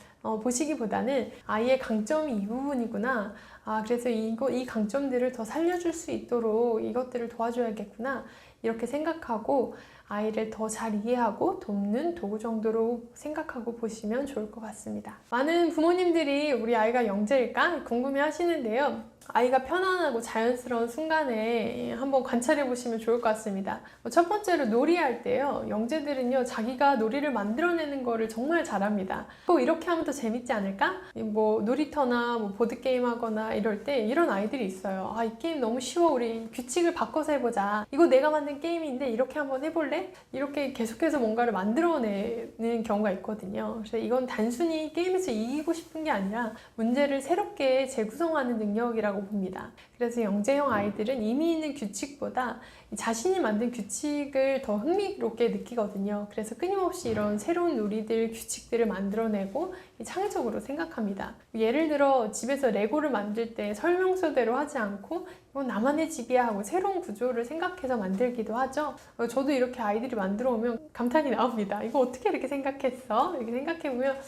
보시기보다는 아이의 강점이 이 부분이구나. 그래서 이 강점들을 더 살려줄 수 있도록 이것들을 도와줘야겠구나. 이렇게 생각하고 아이를 더 잘 이해하고 돕는 도구 정도로 생각하고 보시면 좋을 것 같습니다. 많은 부모님들이 우리 아이가 영재일까 궁금해 하시는데요. 아이가 편안하고 자연스러운 순간에 한번 관찰해 보시면 좋을 것 같습니다. 첫 번째로 놀이할 때요. 영재들은요, 자기가 놀이를 만들어내는 거를 정말 잘합니다. 꼭 이렇게 하면 더 재밌지 않을까? 뭐 놀이터나 뭐 보드게임 하거나 이럴 때 이런 아이들이 있어요. 이 게임 너무 쉬워. 우리 규칙을 바꿔서 해보자. 이거 내가 만든 게임인데 이렇게 한번 해볼래? 이렇게 계속해서 뭔가를 만들어내는 경우가 있거든요. 그래서 이건 단순히 게임에서 이기고 싶은 게 아니라 문제를 새롭게 재구성하는 능력이라고 봅니다. 그래서 영재형 아이들은 이미 있는 규칙보다 자신이 만든 규칙을 더 흥미롭게 느끼거든요. 그래서 끊임없이 이런 새로운 놀이들, 규칙들을 만들어내고 창의적으로 생각합니다. 예를 들어 집에서 레고를 만들 때 설명서대로 하지 않고 이건 나만의 집이야 하고 새로운 구조를 생각해서 만들기도 하죠. 저도 이렇게 아이들이 만들어 오면 감탄이 나옵니다. 이거 어떻게 이렇게 생각했어? 이렇게 생각해보면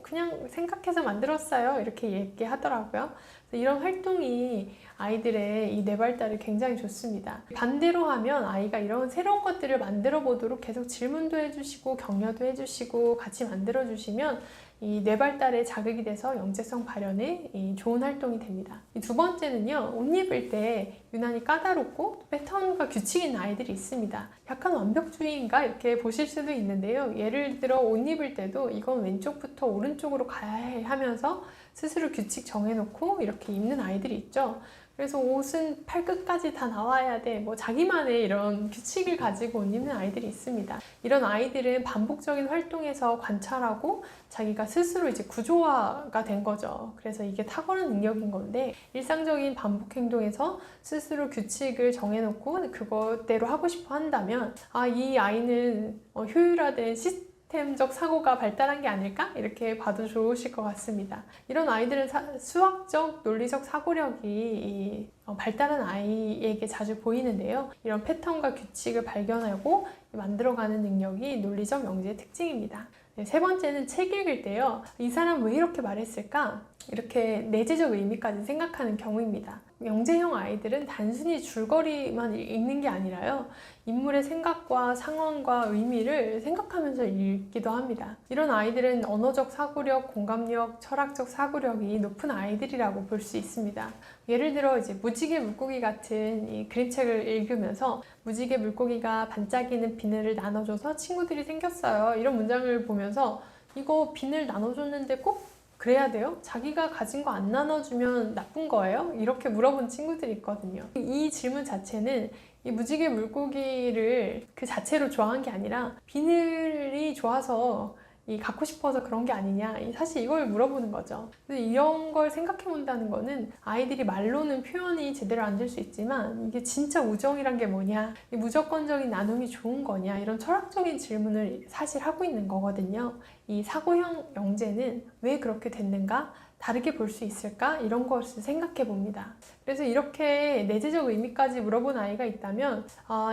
그냥 생각해서 만들었어요. 이렇게 얘기하더라고요. 이런 활동이 아이들의 이 뇌발달에 굉장히 좋습니다. 반대로 하면 아이가 이런 새로운 것들을 만들어 보도록 계속 질문도 해주시고 격려도 해주시고 같이 만들어 주시면 이 뇌발달에 자극이 돼서 영재성 발현에 좋은 활동이 됩니다. 두 번째는요, 옷 입을 때 유난히 까다롭고 패턴과 규칙이 있는 아이들이 있습니다. 약간 완벽주의인가 이렇게 보실 수도 있는데요. 예를 들어 옷 입을 때도 이건 왼쪽부터 오른쪽으로 가야 해 하면서 스스로 규칙 정해놓고 이렇게 입는 아이들이 있죠. 그래서 옷은 팔끝까지 다 나와야 돼. 자기만의 이런 규칙을 가지고 옷 입는 아이들이 있습니다. 이런 아이들은 반복적인 활동에서 관찰하고 자기가 스스로 이제 구조화가 된 거죠. 그래서 이게 타고난 능력인 건데 일상적인 반복 행동에서 스스로 규칙을 정해놓고 그것대로 하고 싶어 한다면 이 아이는 효율화된 시스템적 사고가 발달한 게 아닐까? 이렇게 봐도 좋으실 것 같습니다. 이런 아이들은 수학적, 논리적 사고력이 발달한 아이에게 자주 보이는데요. 이런 패턴과 규칙을 발견하고 만들어가는 능력이 논리적 영재의 특징입니다. 세 번째는 책 읽을 때요. 이 사람 왜 이렇게 말했을까? 이렇게 내재적 의미까지 생각하는 경우입니다. 영재형 아이들은 단순히 줄거리만 읽는 게 아니라요. 인물의 생각과 상황과 의미를 생각하면서 읽기도 합니다. 이런 아이들은 언어적 사고력, 공감력, 철학적 사고력이 높은 아이들이라고 볼 수 있습니다. 예를 들어 이제 무지개 물고기 같은 이 그림책을 읽으면서 무지개 물고기가 반짝이는 비늘을 나눠줘서 친구들이 생겼어요. 이런 문장을 보면서 이거 비늘 나눠줬는데 꼭 그래야 돼요? 자기가 가진 거 안 나눠주면 나쁜 거예요? 이렇게 물어본 친구들이 있거든요. 이 질문 자체는 이 무지개 물고기를 그 자체로 좋아한 게 아니라 비늘이 좋아서 갖고 싶어서 그런 게 아니냐, 사실 이걸 물어보는 거죠. 이런 걸 생각해 본다는 거는 아이들이 말로는 표현이 제대로 안 될 수 있지만 이게 진짜 우정이란 게 뭐냐, 이 무조건적인 나눔이 좋은 거냐, 이런 철학적인 질문을 사실 하고 있는 거거든요. 이 사고형 영재는 왜 그렇게 됐는가, 다르게 볼 수 있을까? 이런 것을 생각해 봅니다. 그래서 이렇게 내재적 의미까지 물어본 아이가 있다면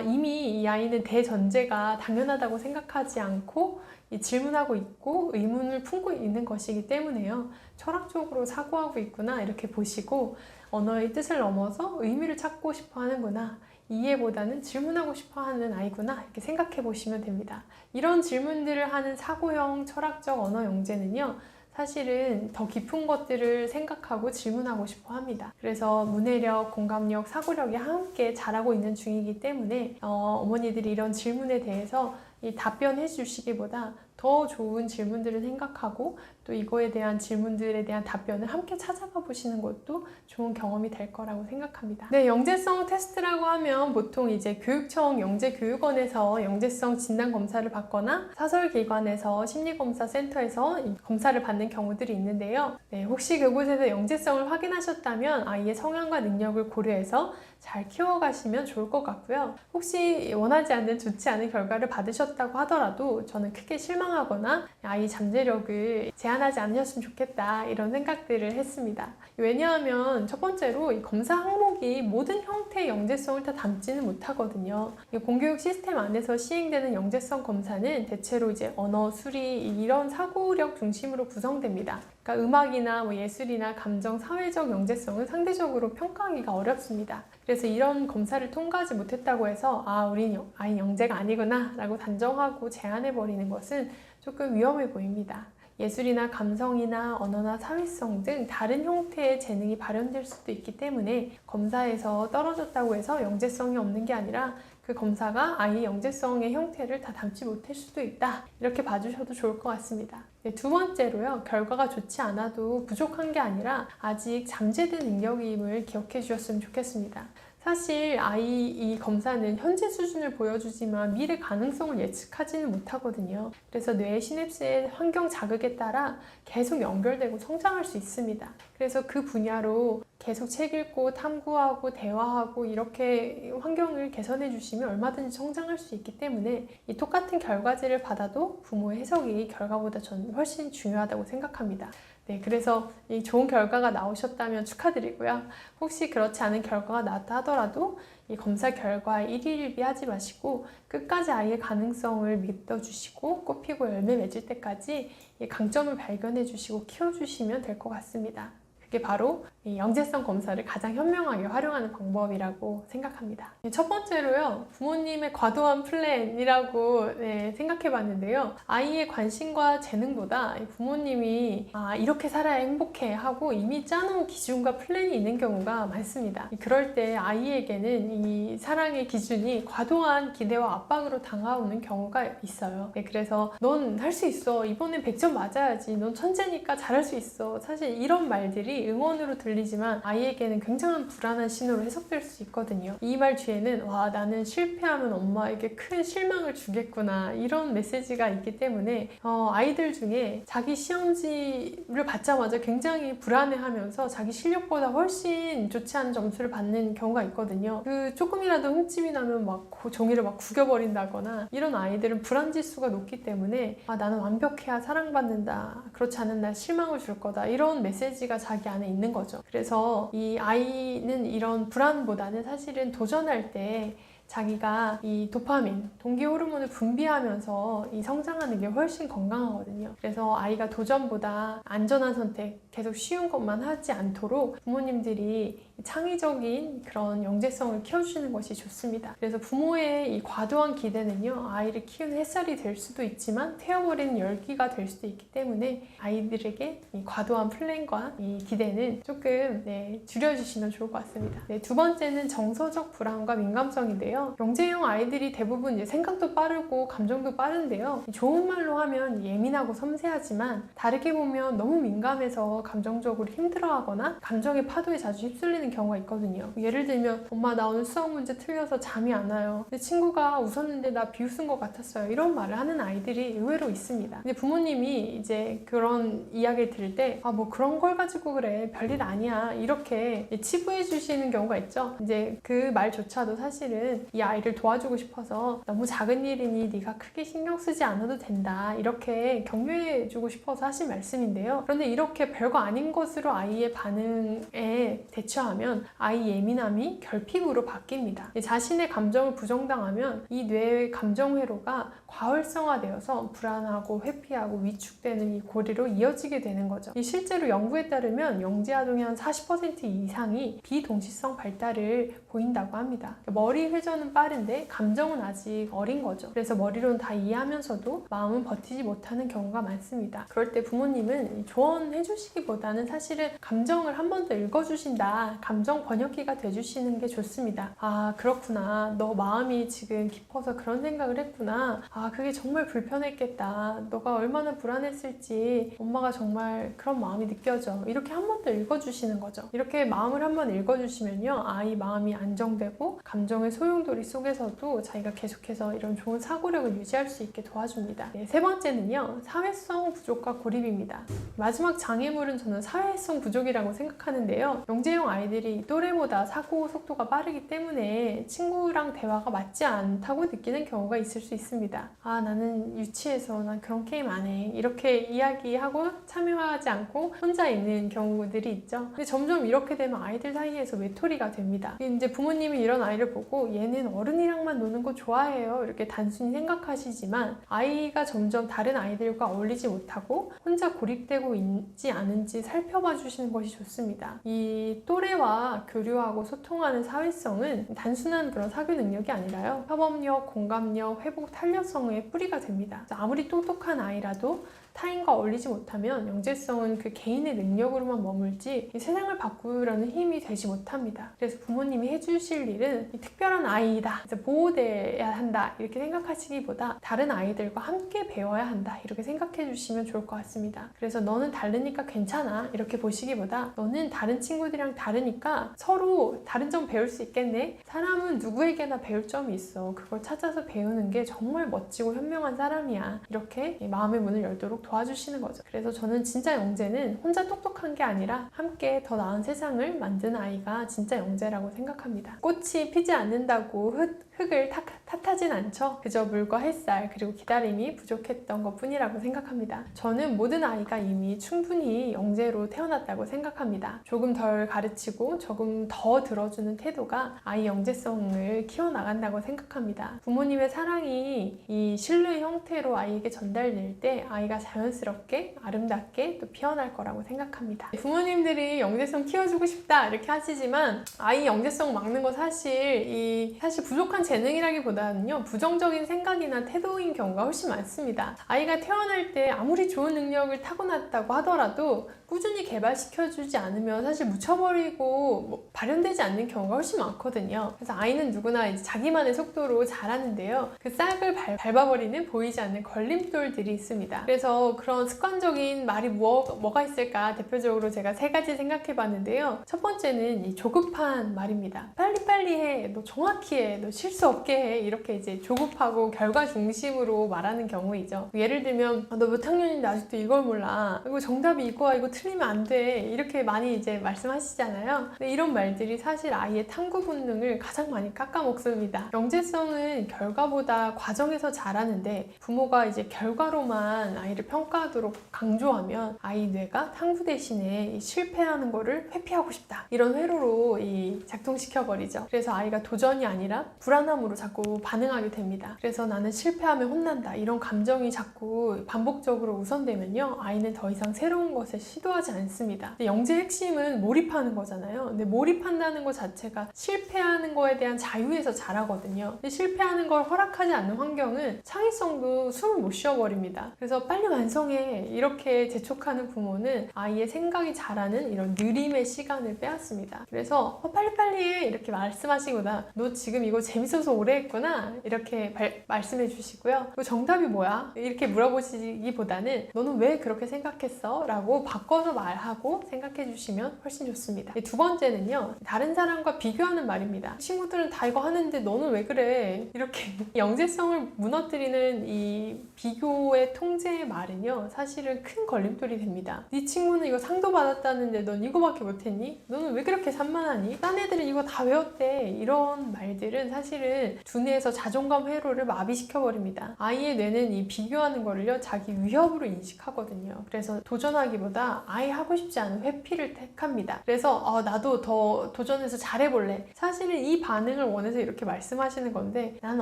이미 이 아이는 대전제가 당연하다고 생각하지 않고 질문하고 있고 의문을 품고 있는 것이기 때문에요. 철학적으로 사고하고 있구나 이렇게 보시고 언어의 뜻을 넘어서 의미를 찾고 싶어 하는구나. 이해보다는 질문하고 싶어 하는 아이구나 이렇게 생각해 보시면 됩니다. 이런 질문들을 하는 사고형 철학적 언어 영재는요. 사실은 더 깊은 것들을 생각하고 질문하고 싶어 합니다. 그래서 문해력, 공감력, 사고력이 함께 자라고 있는 중이기 때문에 어머니들이 이런 질문에 대해서 답변해 주시기보다 더 좋은 질문들을 생각하고 또 이거에 대한 질문들에 대한 답변을 함께 찾아가 보시는 것도 좋은 경험이 될 거라고 생각합니다. 네, 영재성 테스트라고 하면 보통 이제 교육청 영재교육원에서 영재성 진단 검사를 받거나 사설기관에서 심리검사센터에서 검사를 받는 경우들이 있는데요. 네, 혹시 그곳에서 영재성을 확인하셨다면 아이의 성향과 능력을 고려해서 잘 키워가시면 좋을 것 같고요. 혹시 원하지 않는 좋지 않은 결과를 받으셨다고 하더라도 저는 크게 실망하거나 아이 잠재력을 제한하지 않으셨으면 좋겠다 이런 생각들을 했습니다. 왜냐하면 첫 번째로 이 검사 항목이 모든 형태의 영재성을 다 담지는 못하거든요. 이 공교육 시스템 안에서 시행되는 영재성 검사는 대체로 이제 언어, 수리 이런 사고력 중심으로 구성됩니다. 그러니까 음악이나 뭐 예술이나 감정, 사회적 영재성은 상대적으로 평가하기가 어렵습니다. 그래서 이런 검사를 통과하지 못했다고 해서 우린 아이 영재가 아니구나 라고 단정하고 제한해버리는 것은 조금 위험해 보입니다. 예술이나 감성이나 언어나 사회성 등 다른 형태의 재능이 발현될 수도 있기 때문에 검사에서 떨어졌다고 해서 영재성이 없는 게 아니라 그 검사가 아이의 영재성의 형태를 다 담지 못할 수도 있다. 이렇게 봐주셔도 좋을 것 같습니다. 네, 두 번째로요. 결과가 좋지 않아도 부족한 게 아니라 아직 잠재된 능력임을 기억해 주셨으면 좋겠습니다. 사실 아이 이 검사는 현재 수준을 보여주지만 미래 가능성을 예측하지는 못하거든요. 그래서 뇌의 시냅스의 환경 자극에 따라 계속 연결되고 성장할 수 있습니다. 그래서 그 분야로 계속 책 읽고 탐구하고 대화하고 이렇게 환경을 개선해 주시면 얼마든지 성장할 수 있기 때문에 이 똑같은 결과지를 받아도 부모의 해석이 결과보다 저는 훨씬 중요하다고 생각합니다. 네, 그래서 이 좋은 결과가 나오셨다면 축하드리고요. 혹시 그렇지 않은 결과가 나왔다 하더라도 이 검사 결과에 일희일비하지 마시고 끝까지 아이의 가능성을 믿어주시고 꽃피고 열매 맺을 때까지 이 강점을 발견해 주시고 키워주시면 될 것 같습니다. 그게 바로 이 영재성 검사를 가장 현명하게 활용하는 방법이라고 생각합니다. 첫 번째로요. 부모님의 과도한 플랜이라고 생각해 봤는데요. 아이의 관심과 재능보다 부모님이 이렇게 살아야 행복해 하고 이미 짜놓은 기준과 플랜이 있는 경우가 많습니다. 그럴 때 아이에게는 이 사랑의 기준이 과도한 기대와 압박으로 다가오는 경우가 있어요. 그래서 넌 할 수 있어. 이번엔 100점 맞아야지. 넌 천재니까 잘할 수 있어. 사실 이런 말들이 응원으로 들리지만 아이에게는 굉장한 불안한 신호로 해석될 수 있거든요. 이 말 뒤에는 나는 실패하면 엄마에게 큰 실망을 주겠구나 이런 메시지가 있기 때문에 아이들 중에 자기 시험지를 받자마자 굉장히 불안해하면서 자기 실력보다 훨씬 좋지 않은 점수를 받는 경우가 있거든요. 그 조금이라도 흠집이 나면 막 종이를 막 구겨버린다거나 이런 아이들은 불안지수가 높기 때문에 나는 완벽해야 사랑받는다. 그렇지 않은 날 실망을 줄 거다. 이런 메시지가 자기 안에 있는 거죠. 그래서 이 아이는 이런 불안보다는 사실은 도전할 때 자기가 이 도파민, 동기 호르몬을 분비하면서 이 성장하는 게 훨씬 건강하거든요. 그래서 아이가 도전보다 안전한 선택, 계속 쉬운 것만 하지 않도록 부모님들이 창의적인 그런 영재성을 키워주시는 것이 좋습니다. 그래서 부모의 이 과도한 기대는요, 아이를 키우는 햇살이 될 수도 있지만 태워버리는 열기가 될 수도 있기 때문에 아이들에게 이 과도한 플랜과 이 기대는 조금 줄여주시면 좋을 것 같습니다. 두 번째는 정서적 불안과 민감성인데요. 영재형 아이들이 대부분 이제 생각도 빠르고 감정도 빠른데요. 좋은 말로 하면 예민하고 섬세하지만 다르게 보면 너무 민감해서 감정적으로 힘들어하거나 감정의 파도에 자주 휩쓸리는 경우가 있거든요. 예를 들면 엄마 나 오늘 수학 문제 틀려서 잠이 안 와요. 내 친구가 웃었는데 나 비웃은 것 같았어요. 이런 말을 하는 아이들이 의외로 있습니다. 근데 부모님이 이제 그런 이야기를 들을 때 뭐 그런 걸 가지고 그래 별일 아니야 이렇게 치부해 주시는 경우가 있죠. 이제 그 말조차도 사실은 이 아이를 도와주고 싶어서 너무 작은 일이니 네가 크게 신경 쓰지 않아도 된다 이렇게 격려해 주고 싶어서 하신 말씀인데요. 그런데 이렇게 별거 별거 아닌 것으로 아이의 반응에 대처하면 아이 예민함이 결핍으로 바뀝니다. 자신의 감정을 부정당하면 이 뇌의 감정 회로가 과활성화되어서 불안하고 회피하고 위축되는 이 고리로 이어지게 되는 거죠. 실제로 연구에 따르면 영재아동의 한 40% 이상이 비동시성 발달을 보인다고 합니다. 머리 회전은 빠른데 감정은 아직 어린 거죠. 그래서 머리로는 다 이해하면서도 마음은 버티지 못하는 경우가 많습니다. 그럴 때 부모님은 조언해 주시기보다는 사실은 감정을 한 번 더 읽어주신다, 감정 번역기가 돼주시는 게 좋습니다. 아, 그렇구나, 너 마음이 지금 깊어서 그런 생각을 했구나, 아, 그게 정말 불편했겠다, 너가 얼마나 불안했을지 엄마가 정말 그런 마음이 느껴져, 이렇게 한 번 더 읽어주시는 거죠. 이렇게 마음을 한 번 읽어주시면요, 아이 마음이 안정되고 감정의 소용돌이 속에서도 자기가 계속해서 이런 좋은 사고력을 유지할 수 있게 도와줍니다. 네, 세 번째는요, 사회성 부족과 고립입니다. 마지막 장애물은 저는 사회성 부족이라고 생각하는데요. 영재형 아이들이 또래보다 사고 속도가 빠르기 때문에 친구랑 대화가 맞지 않다고 느끼는 경우가 있을 수 있습니다. 아, 나는 유치해서 난 그런 게임 안 해, 이렇게 이야기하고 참여하지 않고 혼자 있는 경우들이 있죠. 근데 점점 이렇게 되면 아이들 사이에서 외톨이가 됩니다. 이제 부모님이 이런 아이를 보고 얘는 어른이랑만 노는 거 좋아해요, 이렇게 단순히 생각하시지만 아이가 점점 다른 아이들과 어울리지 못하고 혼자 고립되고 있지 않은지 살펴봐 주시는 것이 좋습니다. 이 또래와 교류하고 소통하는 사회성은 단순한 그런 사교 능력이 아니라요, 협업력, 공감력, 회복 탄력성의 뿌리가 됩니다. 아무리 똑똑한 아이라도 타인과 어울리지 못하면 영재성은 그 개인의 능력으로만 머물지 이 세상을 바꾸려는 힘이 되지 못합니다. 그래서 부모님이 해주실 일은 이 특별한 아이다, 보호돼야 한다, 이렇게 생각하시기보다 다른 아이들과 함께 배워야 한다, 이렇게 생각해 주시면 좋을 것 같습니다. 그래서 너는 다르니까 괜찮아, 이렇게 보시기보다 너는 다른 친구들이랑 다르니까 서로 다른 점 배울 수 있겠네, 사람은 누구에게나 배울 점이 있어, 그걸 찾아서 배우는 게 정말 멋지고 현명한 사람이야, 이렇게 마음의 문을 열도록 도와주시는 거죠. 그래서 저는 진짜 영재는 혼자 똑똑한 게 아니라 함께 더 나은 세상을 만드는 아이가 진짜 영재라고 생각합니다. 꽃이 피지 않는다고 흙을 탓하진 않죠. 그저 물과 햇살 그리고 기다림이 부족했던 것 뿐이라고 생각합니다. 저는 모든 아이가 이미 충분히 영재로 태어났다고 생각합니다. 조금 덜 가르치고 조금 더 들어주는 태도가 아이 영재성을 키워나간다고 생각합니다. 부모님의 사랑이 이 신뢰의 형태로 아이에게 전달될 때 아이가 자연스럽게 아름답게 또 피어날 거라고 생각합니다. 부모님들이 영재성 키워주고 싶다 이렇게 하시지만 아이 영재성 막는 거 사실 부족한 재능이라기보다는요, 부정적인 생각이나 태도인 경우가 훨씬 많습니다. 아이가 태어날 때 아무리 좋은 능력을 타고났다고 하더라도 꾸준히 개발시켜주지 않으면 사실 묻혀버리고 발현되지 않는 경우가 훨씬 많거든요. 그래서 아이는 누구나 이제 자기만의 속도로 자라는데요, 그 싹을 밟아버리는 보이지 않는 걸림돌들이 있습니다. 그래서 그런 습관적인 말이 뭐가 있을까, 대표적으로 제가 3가지 생각해 봤는데요. 첫 번째는 이 조급한 말입니다. 빨리빨리 해, 너 정확히 해, 너 실수 없게 해, 이렇게 이제 조급하고 결과 중심으로 말하는 경우이죠. 예를 들면 너 몇 학년인데 아직도 이걸 몰라, 이거 정답이 이거야, 이거 틀리면 안 돼, 이렇게 많이 이제 말씀하시잖아요. 근데 이런 말들이 사실 아이의 탐구 본능을 가장 많이 깎아먹습니다. 영재성은 결과보다 과정에서 자라는데 부모가 이제 결과로만 아이를 평가하도록 강조하면 아이 뇌가 탐구 대신에 실패하는 거를 회피하고 싶다, 이런 회로로 작동시켜버리죠. 그래서 아이가 도전이 아니라 불안함으로 자꾸 반응하게 됩니다. 그래서 나는 실패하면 혼난다, 이런 감정이 자꾸 반복적으로 우선되면요, 아이는 더 이상 새로운 것을 시도하지 않습니다. 근데 영재의 핵심은 몰입하는 거잖아요. 근데 몰입한다는 것 자체가 실패하는 거에 대한 자유에서 자라거든요. 근데 실패하는 걸 허락하지 않는 환경은 창의성도 숨을 못 쉬어버립니다. 그래서 빨리 완성해, 이렇게 재촉하는 부모는 아이의 생각이 자라는 이런 느림의 시간을 빼앗습니다. 그래서 빨리빨리 해, 이렇게 말씀하시기보다 너 지금 이거 재밌어서 오래 했구나, 이렇게 말씀해 주시고요. 정답이 뭐야? 이렇게 물어보시기보다는 너는 왜 그렇게 생각했어? 라고 바꿔서 말하고 생각해 주시면 훨씬 좋습니다. 두 번째는요, 다른 사람과 비교하는 말입니다. 친구들은 다 이거 하는데 너는 왜 그래? 이렇게 영재성을 무너뜨리는 이 비교의 통제의 말은요, 사실은 큰 걸림돌이 됩니다. 네 친구는 이거 상도 받았다는데 넌 이거밖에 못했니? 너는 왜 그렇게 산만하니? 딴 애들은 이거 다 외웠대, 이런 말들은 사실은 두뇌에서 자존감 회로를 마비시켜버립니다. 아이의 뇌는 이 비교하는 거를요, 자기 위협으로 인식하거든요. 그래서 도전하기보다 부모가 아예 하고 싶지 않은 회피를 택합니다. 그래서 나도 더 도전해서 잘해볼래. 사실은 이 반응을 원해서 이렇게 말씀하시는 건데 난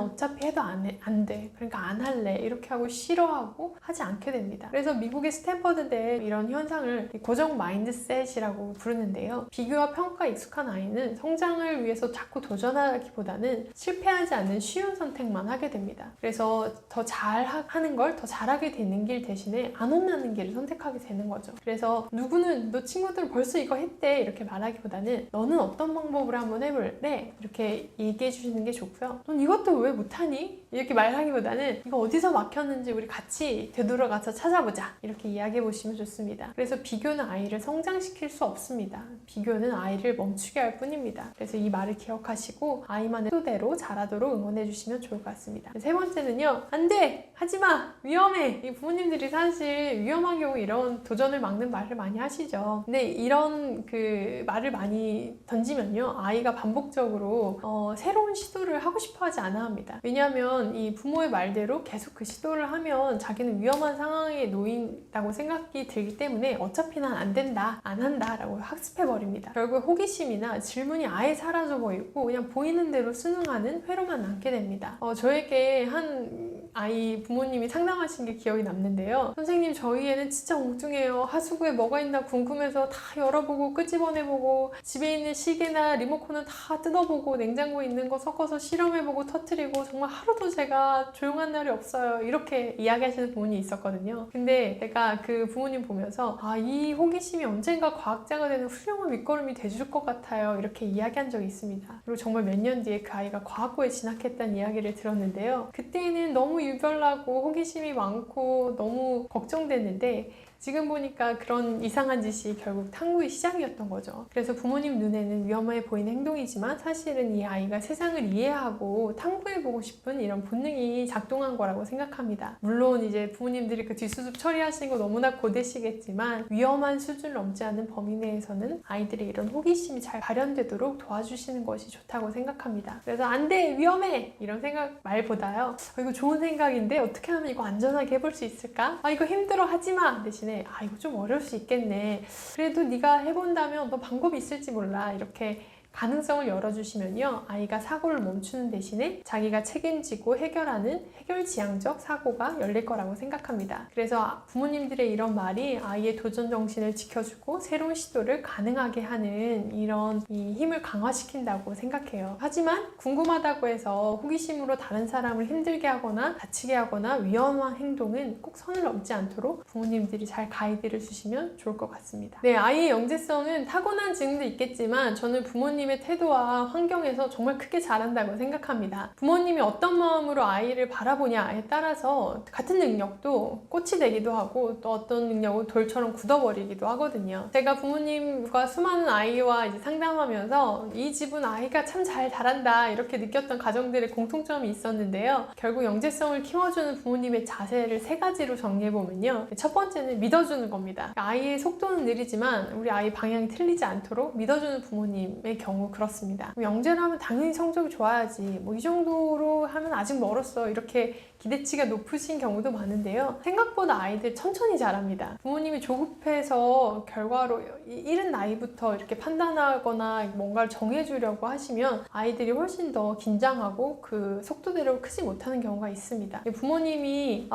어차피 해도 안 돼. 그러니까 안 할래. 이렇게 하고 싫어하고 하지 않게 됩니다. 그래서 미국의 스탠퍼드대 이런 현상을 고정 마인드셋이라고 부르는데요. 비교와 평가에 익숙한 아이는 성장을 위해서 자꾸 도전하기보다는 실패하지 않는 쉬운 선택만 하게 됩니다. 그래서 더 잘하는 걸 더 잘하게 되는 길 대신에 안 혼나는 길을 선택하게 되는 거죠. 그래서 누구는 너 친구들 벌써 이거 했대 이렇게 말하기보다는 너는 어떤 방법으로 한번 해볼래? 이렇게 얘기해 주시는 게 좋고요. 넌 이것도 왜 못하니? 이렇게 말하기보다는 이거 어디서 막혔는지 우리 같이 되돌아가서 찾아보자 이렇게 이야기해 보시면 좋습니다. 그래서 비교는 아이를 성장시킬 수 없습니다. 비교는 아이를 멈추게 할 뿐입니다. 그래서 이 말을 기억하시고 아이만의 뜻대로 잘하도록 응원해 주시면 좋을 것 같습니다. 세 번째는요. 안 돼! 하지마! 위험해! 이 부모님들이 사실 위험한 경우 이런 도전을 막는 말을 많이 하시죠. 근데 이런 그 말을 많이 던지면요. 아이가 반복적으로 새로운 시도를 하고 싶어 하지 않아 합니다. 왜냐하면 이 부모의 말대로 계속 그 시도를 하면 자기는 위험한 상황에 놓인다고 생각이 들기 때문에 어차피 난 안 된다, 안 한다 라고 학습해버립니다. 결국 호기심이나 질문이 아예 사라져 버리고 그냥 보이는 대로 수능하는 회로만 남게 됩니다. 저에게 한 아이 부모님이 상담하신 게 기억이 남는데요. 선생님 저희 애는 진짜 엉뚱해요. 하수구에 뭐가 있나 궁금해서 다 열어보고 끄집어내보고 집에 있는 시계나 리모컨은 다 뜯어보고 냉장고에 있는 거 섞어서 실험해보고 터뜨리고 정말 하루도 제가 조용한 날이 없어요. 이렇게 이야기하시는 부모님이 있었거든요. 근데 내가 그 부모님 보면서 이 호기심이 언젠가 과학자가 되는 훌륭한 밑거름이 돼줄 것 같아요. 이렇게 이야기한 적이 있습니다. 그리고 정말 몇 년 뒤에 그 아이가 과학고에 진학했다는 이야기를 들었는데요. 그때는 너무 유별나고 호기심이 많고 너무 걱정됐는데 지금 보니까 그런 이상한 짓이 결국 탐구의 시작이었던 거죠. 그래서 부모님 눈에는 위험해 보이는 행동이지만 사실은 이 아이가 세상을 이해하고 탐구해보고 싶은 이런 본능이 작동한 거라고 생각합니다. 물론 이제 부모님들이 그 뒷수습 처리하시는 거 너무나 고되시겠지만 위험한 수준을 넘지 않는 범위 내에서는 아이들의 이런 호기심이 잘 발현되도록 도와주시는 것이 좋다고 생각합니다. 그래서 안 돼! 위험해! 이런 생각 말보다요. 이거 좋은 생각인데 어떻게 하면 이거 안전하게 해볼 수 있을까? 이거 힘들어 하지마! 대신에 이거 좀 어려울 수 있겠네. 그래도 네가 해본다면 너 방법이 있을지 몰라. 이렇게 가능성을 열어주시면요. 아이가 사고를 멈추는 대신에 자기가 책임지고 해결하는 해결지향적 사고가 열릴 거라고 생각합니다. 그래서 부모님들의 이런 말이 아이의 도전 정신을 지켜주고 새로운 시도를 가능하게 하는 이런 힘을 강화시킨다고 생각해요. 하지만 궁금하다고 해서 호기심으로 다른 사람을 힘들게 하거나 다치게 하거나 위험한 행동은 꼭 선을 넘지 않도록 부모님들이 잘 가이드를 주시면 좋을 것 같습니다. 네, 아이의 영재성은 타고난 지능도 있겠지만 저는 부모님의 태도와 환경에서 정말 크게 자란다고 생각합니다. 부모님이 어떤 마음으로 아이를 바라보냐에 따라서 같은 능력도 꽃이 되기도 하고 또 어떤 능력은 돌처럼 굳어버리기도 하거든요. 제가 부모님과 수많은 아이와 이제 상담하면서 이 집은 아이가 참 잘 자란다 이렇게 느꼈던 가정들의 공통점이 있었는데요. 결국 영재성을 키워주는 부모님의 자세를 세 가지로 정리해보면요. 첫 번째는 믿어주는 겁니다. 아이의 속도는 느리지만 우리 아이 방향이 틀리지 않도록 믿어주는 부모님의 경우 그렇습니다. 영재를 하면 당연히 성적이 좋아야지 이 정도로 하면 아직 멀었어 이렇게 기대치가 높으신 경우도 많은데요. 생각보다 아이들 천천히 자랍니다. 부모님이 조급해서 결과로 이른 나이부터 이렇게 판단하거나 뭔가를 정해주려고 하시면 아이들이 훨씬 더 긴장하고 그 속도대로 크지 못하는 경우가 있습니다. 부모님이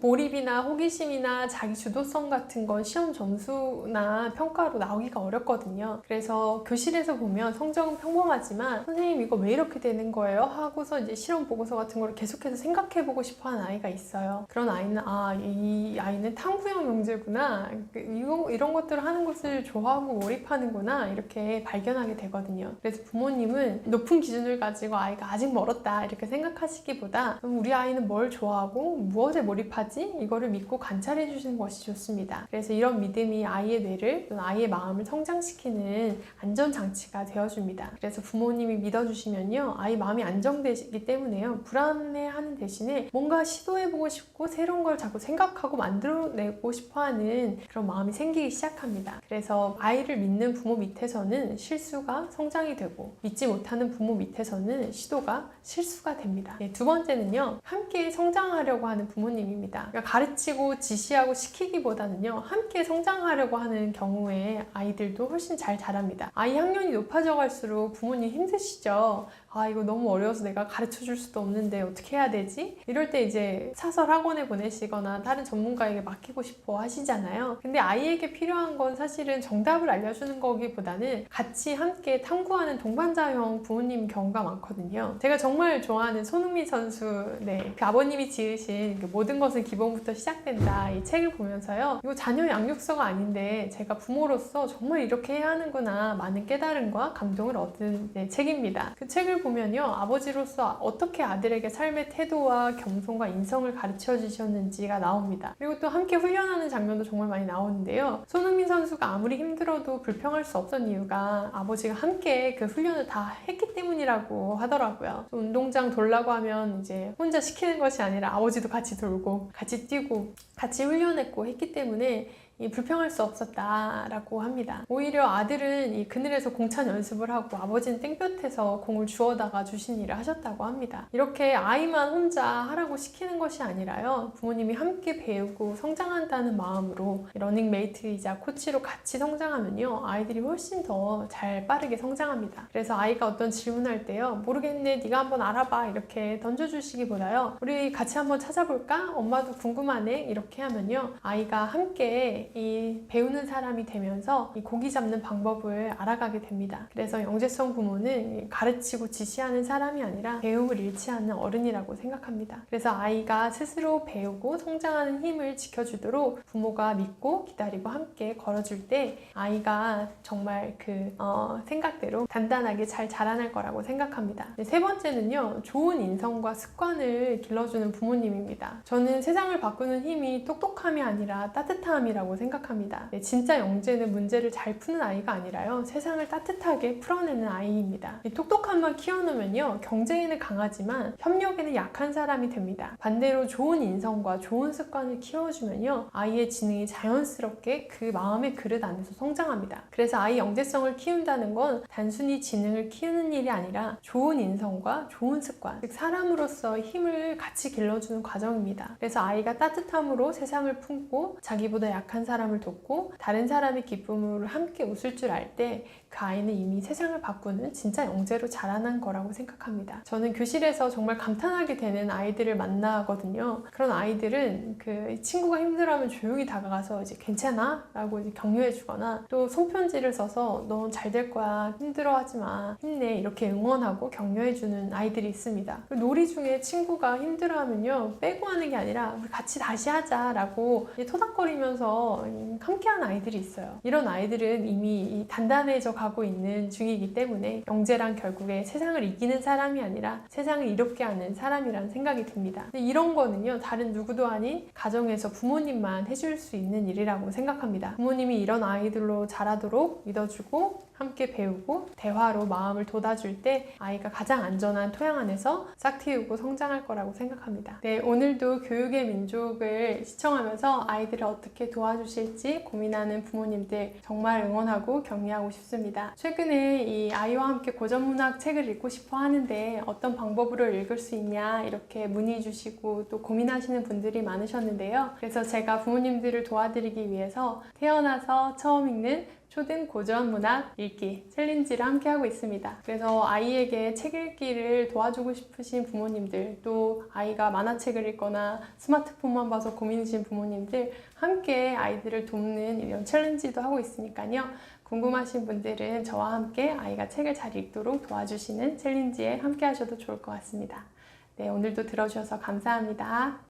몰입이나 호기심이나 자기 주도성 같은 건 시험 점수나 평가로 나오기가 어렵거든요. 그래서 교실에서 보면 성적은 평범하지만 선생님 이거 왜 이렇게 되는 거예요? 하고서 이제 실험 보고서 같은 걸 계속해서 생각해보고 싶어하는 아이가 있어요. 그런 아이는 이 아이는 탐구형 영재구나. 이런 것들을 하는 것을 좋아하고 몰입하는구나 이렇게 발견하게 되거든요. 그래서 부모님은 높은 기준을 가지고 아이가 아직 멀었다 이렇게 생각하시기보다 우리 아이는 뭘 좋아하고 무엇에 몰입하지? 이거를 믿고 관찰해 주시는 것이 좋습니다. 그래서 이런 믿음이 아이의 뇌를 또는 아이의 마음을 성장시키는 안전장치가 되어줍니다. 그래서 부모님이 믿어주시면요 아이 마음이 안정되기 때문에요 불안해하는 대신에 뭔가 시도해보고 싶고 새로운 걸 자꾸 생각하고 만들어내고 싶어하는 그런 마음이 생기기 시작합니다. 그래서 아이를 믿는 부모 밑에서는 실수가 성장이 되고 믿지 못하는 부모 밑에서는 시도가 실수가 됩니다. 네, 두 번째는요, 함께 성장하려고 하는 부모님입니다. 그러니까 가르치고 지시하고 시키기보다는요, 함께 성장하려고 하는 경우에 아이들도 훨씬 잘 자랍니다. 아이 학년이 높아져 갈수록 부모님 힘드시죠? 아, 이거 너무 어려워서 내가 가르쳐 줄 수도 없는데 어떻게 해야 되지? 이럴 때 이제 사설 학원에 보내시거나 다른 전문가에게 맡기고 싶어 하시잖아요. 근데 아이에게 필요한 건 사실은 정답을 알려주는 거기보다는 같이 함께 탐구하는 동반자형 부모님 경우가 많거든요. 제가 정말 좋아하는 손흥민 선수, 그 아버님이 지으신 그 모든 것은 기본부터 시작된다, 이 책을 보면서요, 이거 자녀 양육서가 아닌데 제가 부모로서 정말 이렇게 해야 하는구나, 많은 깨달음과 감동을 얻은 책입니다. 그 책을 보면요, 아버지로서 어떻게 아들에게 삶의 태도와 겸손과 인성을 가르쳐 주셨는지가 나옵니다. 그리고 또 함께 훈련하는 장면도 정말 많이 나오는데요, 손흥민 선수가 아무리 힘들어도 불평할 수 없던 이유가 아버지가 함께 그 훈련을 다 했기 때문이라고 하더라고요. 운동장 돌라고 하면 이제 혼자 시키는 것이 아니라 아버지도 같이 돌고 같이 뛰고 같이 훈련했고 했기 때문에 불평할 수 없었다라고 합니다. 오히려 아들은 이 그늘에서 공찬 연습을 하고 아버지는 땡볕에서 공을 주워다가 주신 일을 하셨다고 합니다. 이렇게 아이만 혼자 하라고 시키는 것이 아니라요, 부모님이 함께 배우고 성장한다는 마음으로 러닝메이트이자 코치로 같이 성장하면요, 아이들이 훨씬 더 잘 빠르게 성장합니다. 그래서 아이가 어떤 질문할 때요, 모르겠네, 네가 한번 알아봐, 이렇게 던져주시기보다요, 우리 같이 한번 찾아볼까? 엄마도 궁금하네, 이렇게 하면요, 아이가 함께 이 배우는 사람이 되면서 이 고기 잡는 방법을 알아가게 됩니다. 그래서 영재성 부모는 가르치고 지시하는 사람이 아니라 배움을 잃지 않는 어른이라고 생각합니다. 그래서 아이가 스스로 배우고 성장하는 힘을 지켜주도록 부모가 믿고 기다리고 함께 걸어줄 때 아이가 정말 그 생각대로 단단하게 잘 자라날 거라고 생각합니다. 세 번째는요, 좋은 인성과 습관을 길러주는 부모님입니다. 저는 세상을 바꾸는 힘이 똑똑함이 아니라 따뜻함이라고 생각합니다. 진짜 영재는 문제를 잘 푸는 아이가 아니라요, 세상을 따뜻하게 풀어내는 아이입니다. 똑똑함만 키워놓으면요, 경쟁에는 강하지만 협력에는 약한 사람이 됩니다. 반대로 좋은 인성과 좋은 습관을 키워주면요, 아이의 지능이 자연스럽게 그 마음의 그릇 안에서 성장합니다. 그래서 아이 영재성을 키운다는 건 단순히 지능을 키우는 일이 아니라 좋은 인성과 좋은 습관, 즉 사람으로서의 힘을 같이 길러주는 과정입니다. 그래서 아이가 따뜻함으로 세상을 품고 자기보다 약한 사람을 돕고 다른 사람의 기쁨으로 함께 웃을 줄 알 때 그 아이는 이미 세상을 바꾸는 진짜 영재로 자라난 거라고 생각합니다. 저는 교실에서 정말 감탄하게 되는 아이들을 만나거든요. 그런 아이들은 그 친구가 힘들어하면 조용히 다가가서 이제 괜찮아? 라고 이제 격려해 주거나, 또 손편지를 써서 너 잘 될 거야, 힘들어하지 마, 힘내, 이렇게 응원하고 격려해 주는 아이들이 있습니다. 놀이 중에 친구가 힘들어하면요, 빼고 하는 게 아니라 우리 같이 다시 하자 라고 토닥거리면서 함께하는 아이들이 있어요. 이런 아이들은 이미 단단해져 가고 있는 중이기 때문에 영재란 결국에 세상을 이기는 사람이 아니라 세상을 이롭게 하는 사람이라는 생각이 듭니다. 근데 이런 거는요, 다른 누구도 아닌 가정에서 부모님만 해줄 수 있는 일이라고 생각합니다. 부모님이 이런 아이들로 자라도록 믿어주고 함께 배우고 대화로 마음을 돋아줄 때 아이가 가장 안전한 토양 안에서 싹틔우고 성장할 거라고 생각합니다. 네, 오늘도 교육의 민족을 시청하면서 아이들을 어떻게 도와주실지 고민하는 부모님들 정말 응원하고 격려하고 싶습니다. 최근에 이 아이와 함께 고전문학 책을 읽고 싶어 하는데 어떤 방법으로 읽을 수 있냐, 이렇게 문의 주시고 또 고민하시는 분들이 많으셨는데요. 그래서 제가 부모님들을 도와드리기 위해서 태어나서 처음 읽는 초등 고전 문학 읽기 챌린지를 함께 하고 있습니다. 그래서 아이에게 책 읽기를 도와주고 싶으신 부모님들, 또 아이가 만화책을 읽거나 스마트폰만 봐서 고민이신 부모님들, 함께 아이들을 돕는 이런 챌린지도 하고 있으니까요. 궁금하신 분들은 저와 함께 아이가 책을 잘 읽도록 도와주시는 챌린지에 함께 하셔도 좋을 것 같습니다. 네, 오늘도 들어주셔서 감사합니다.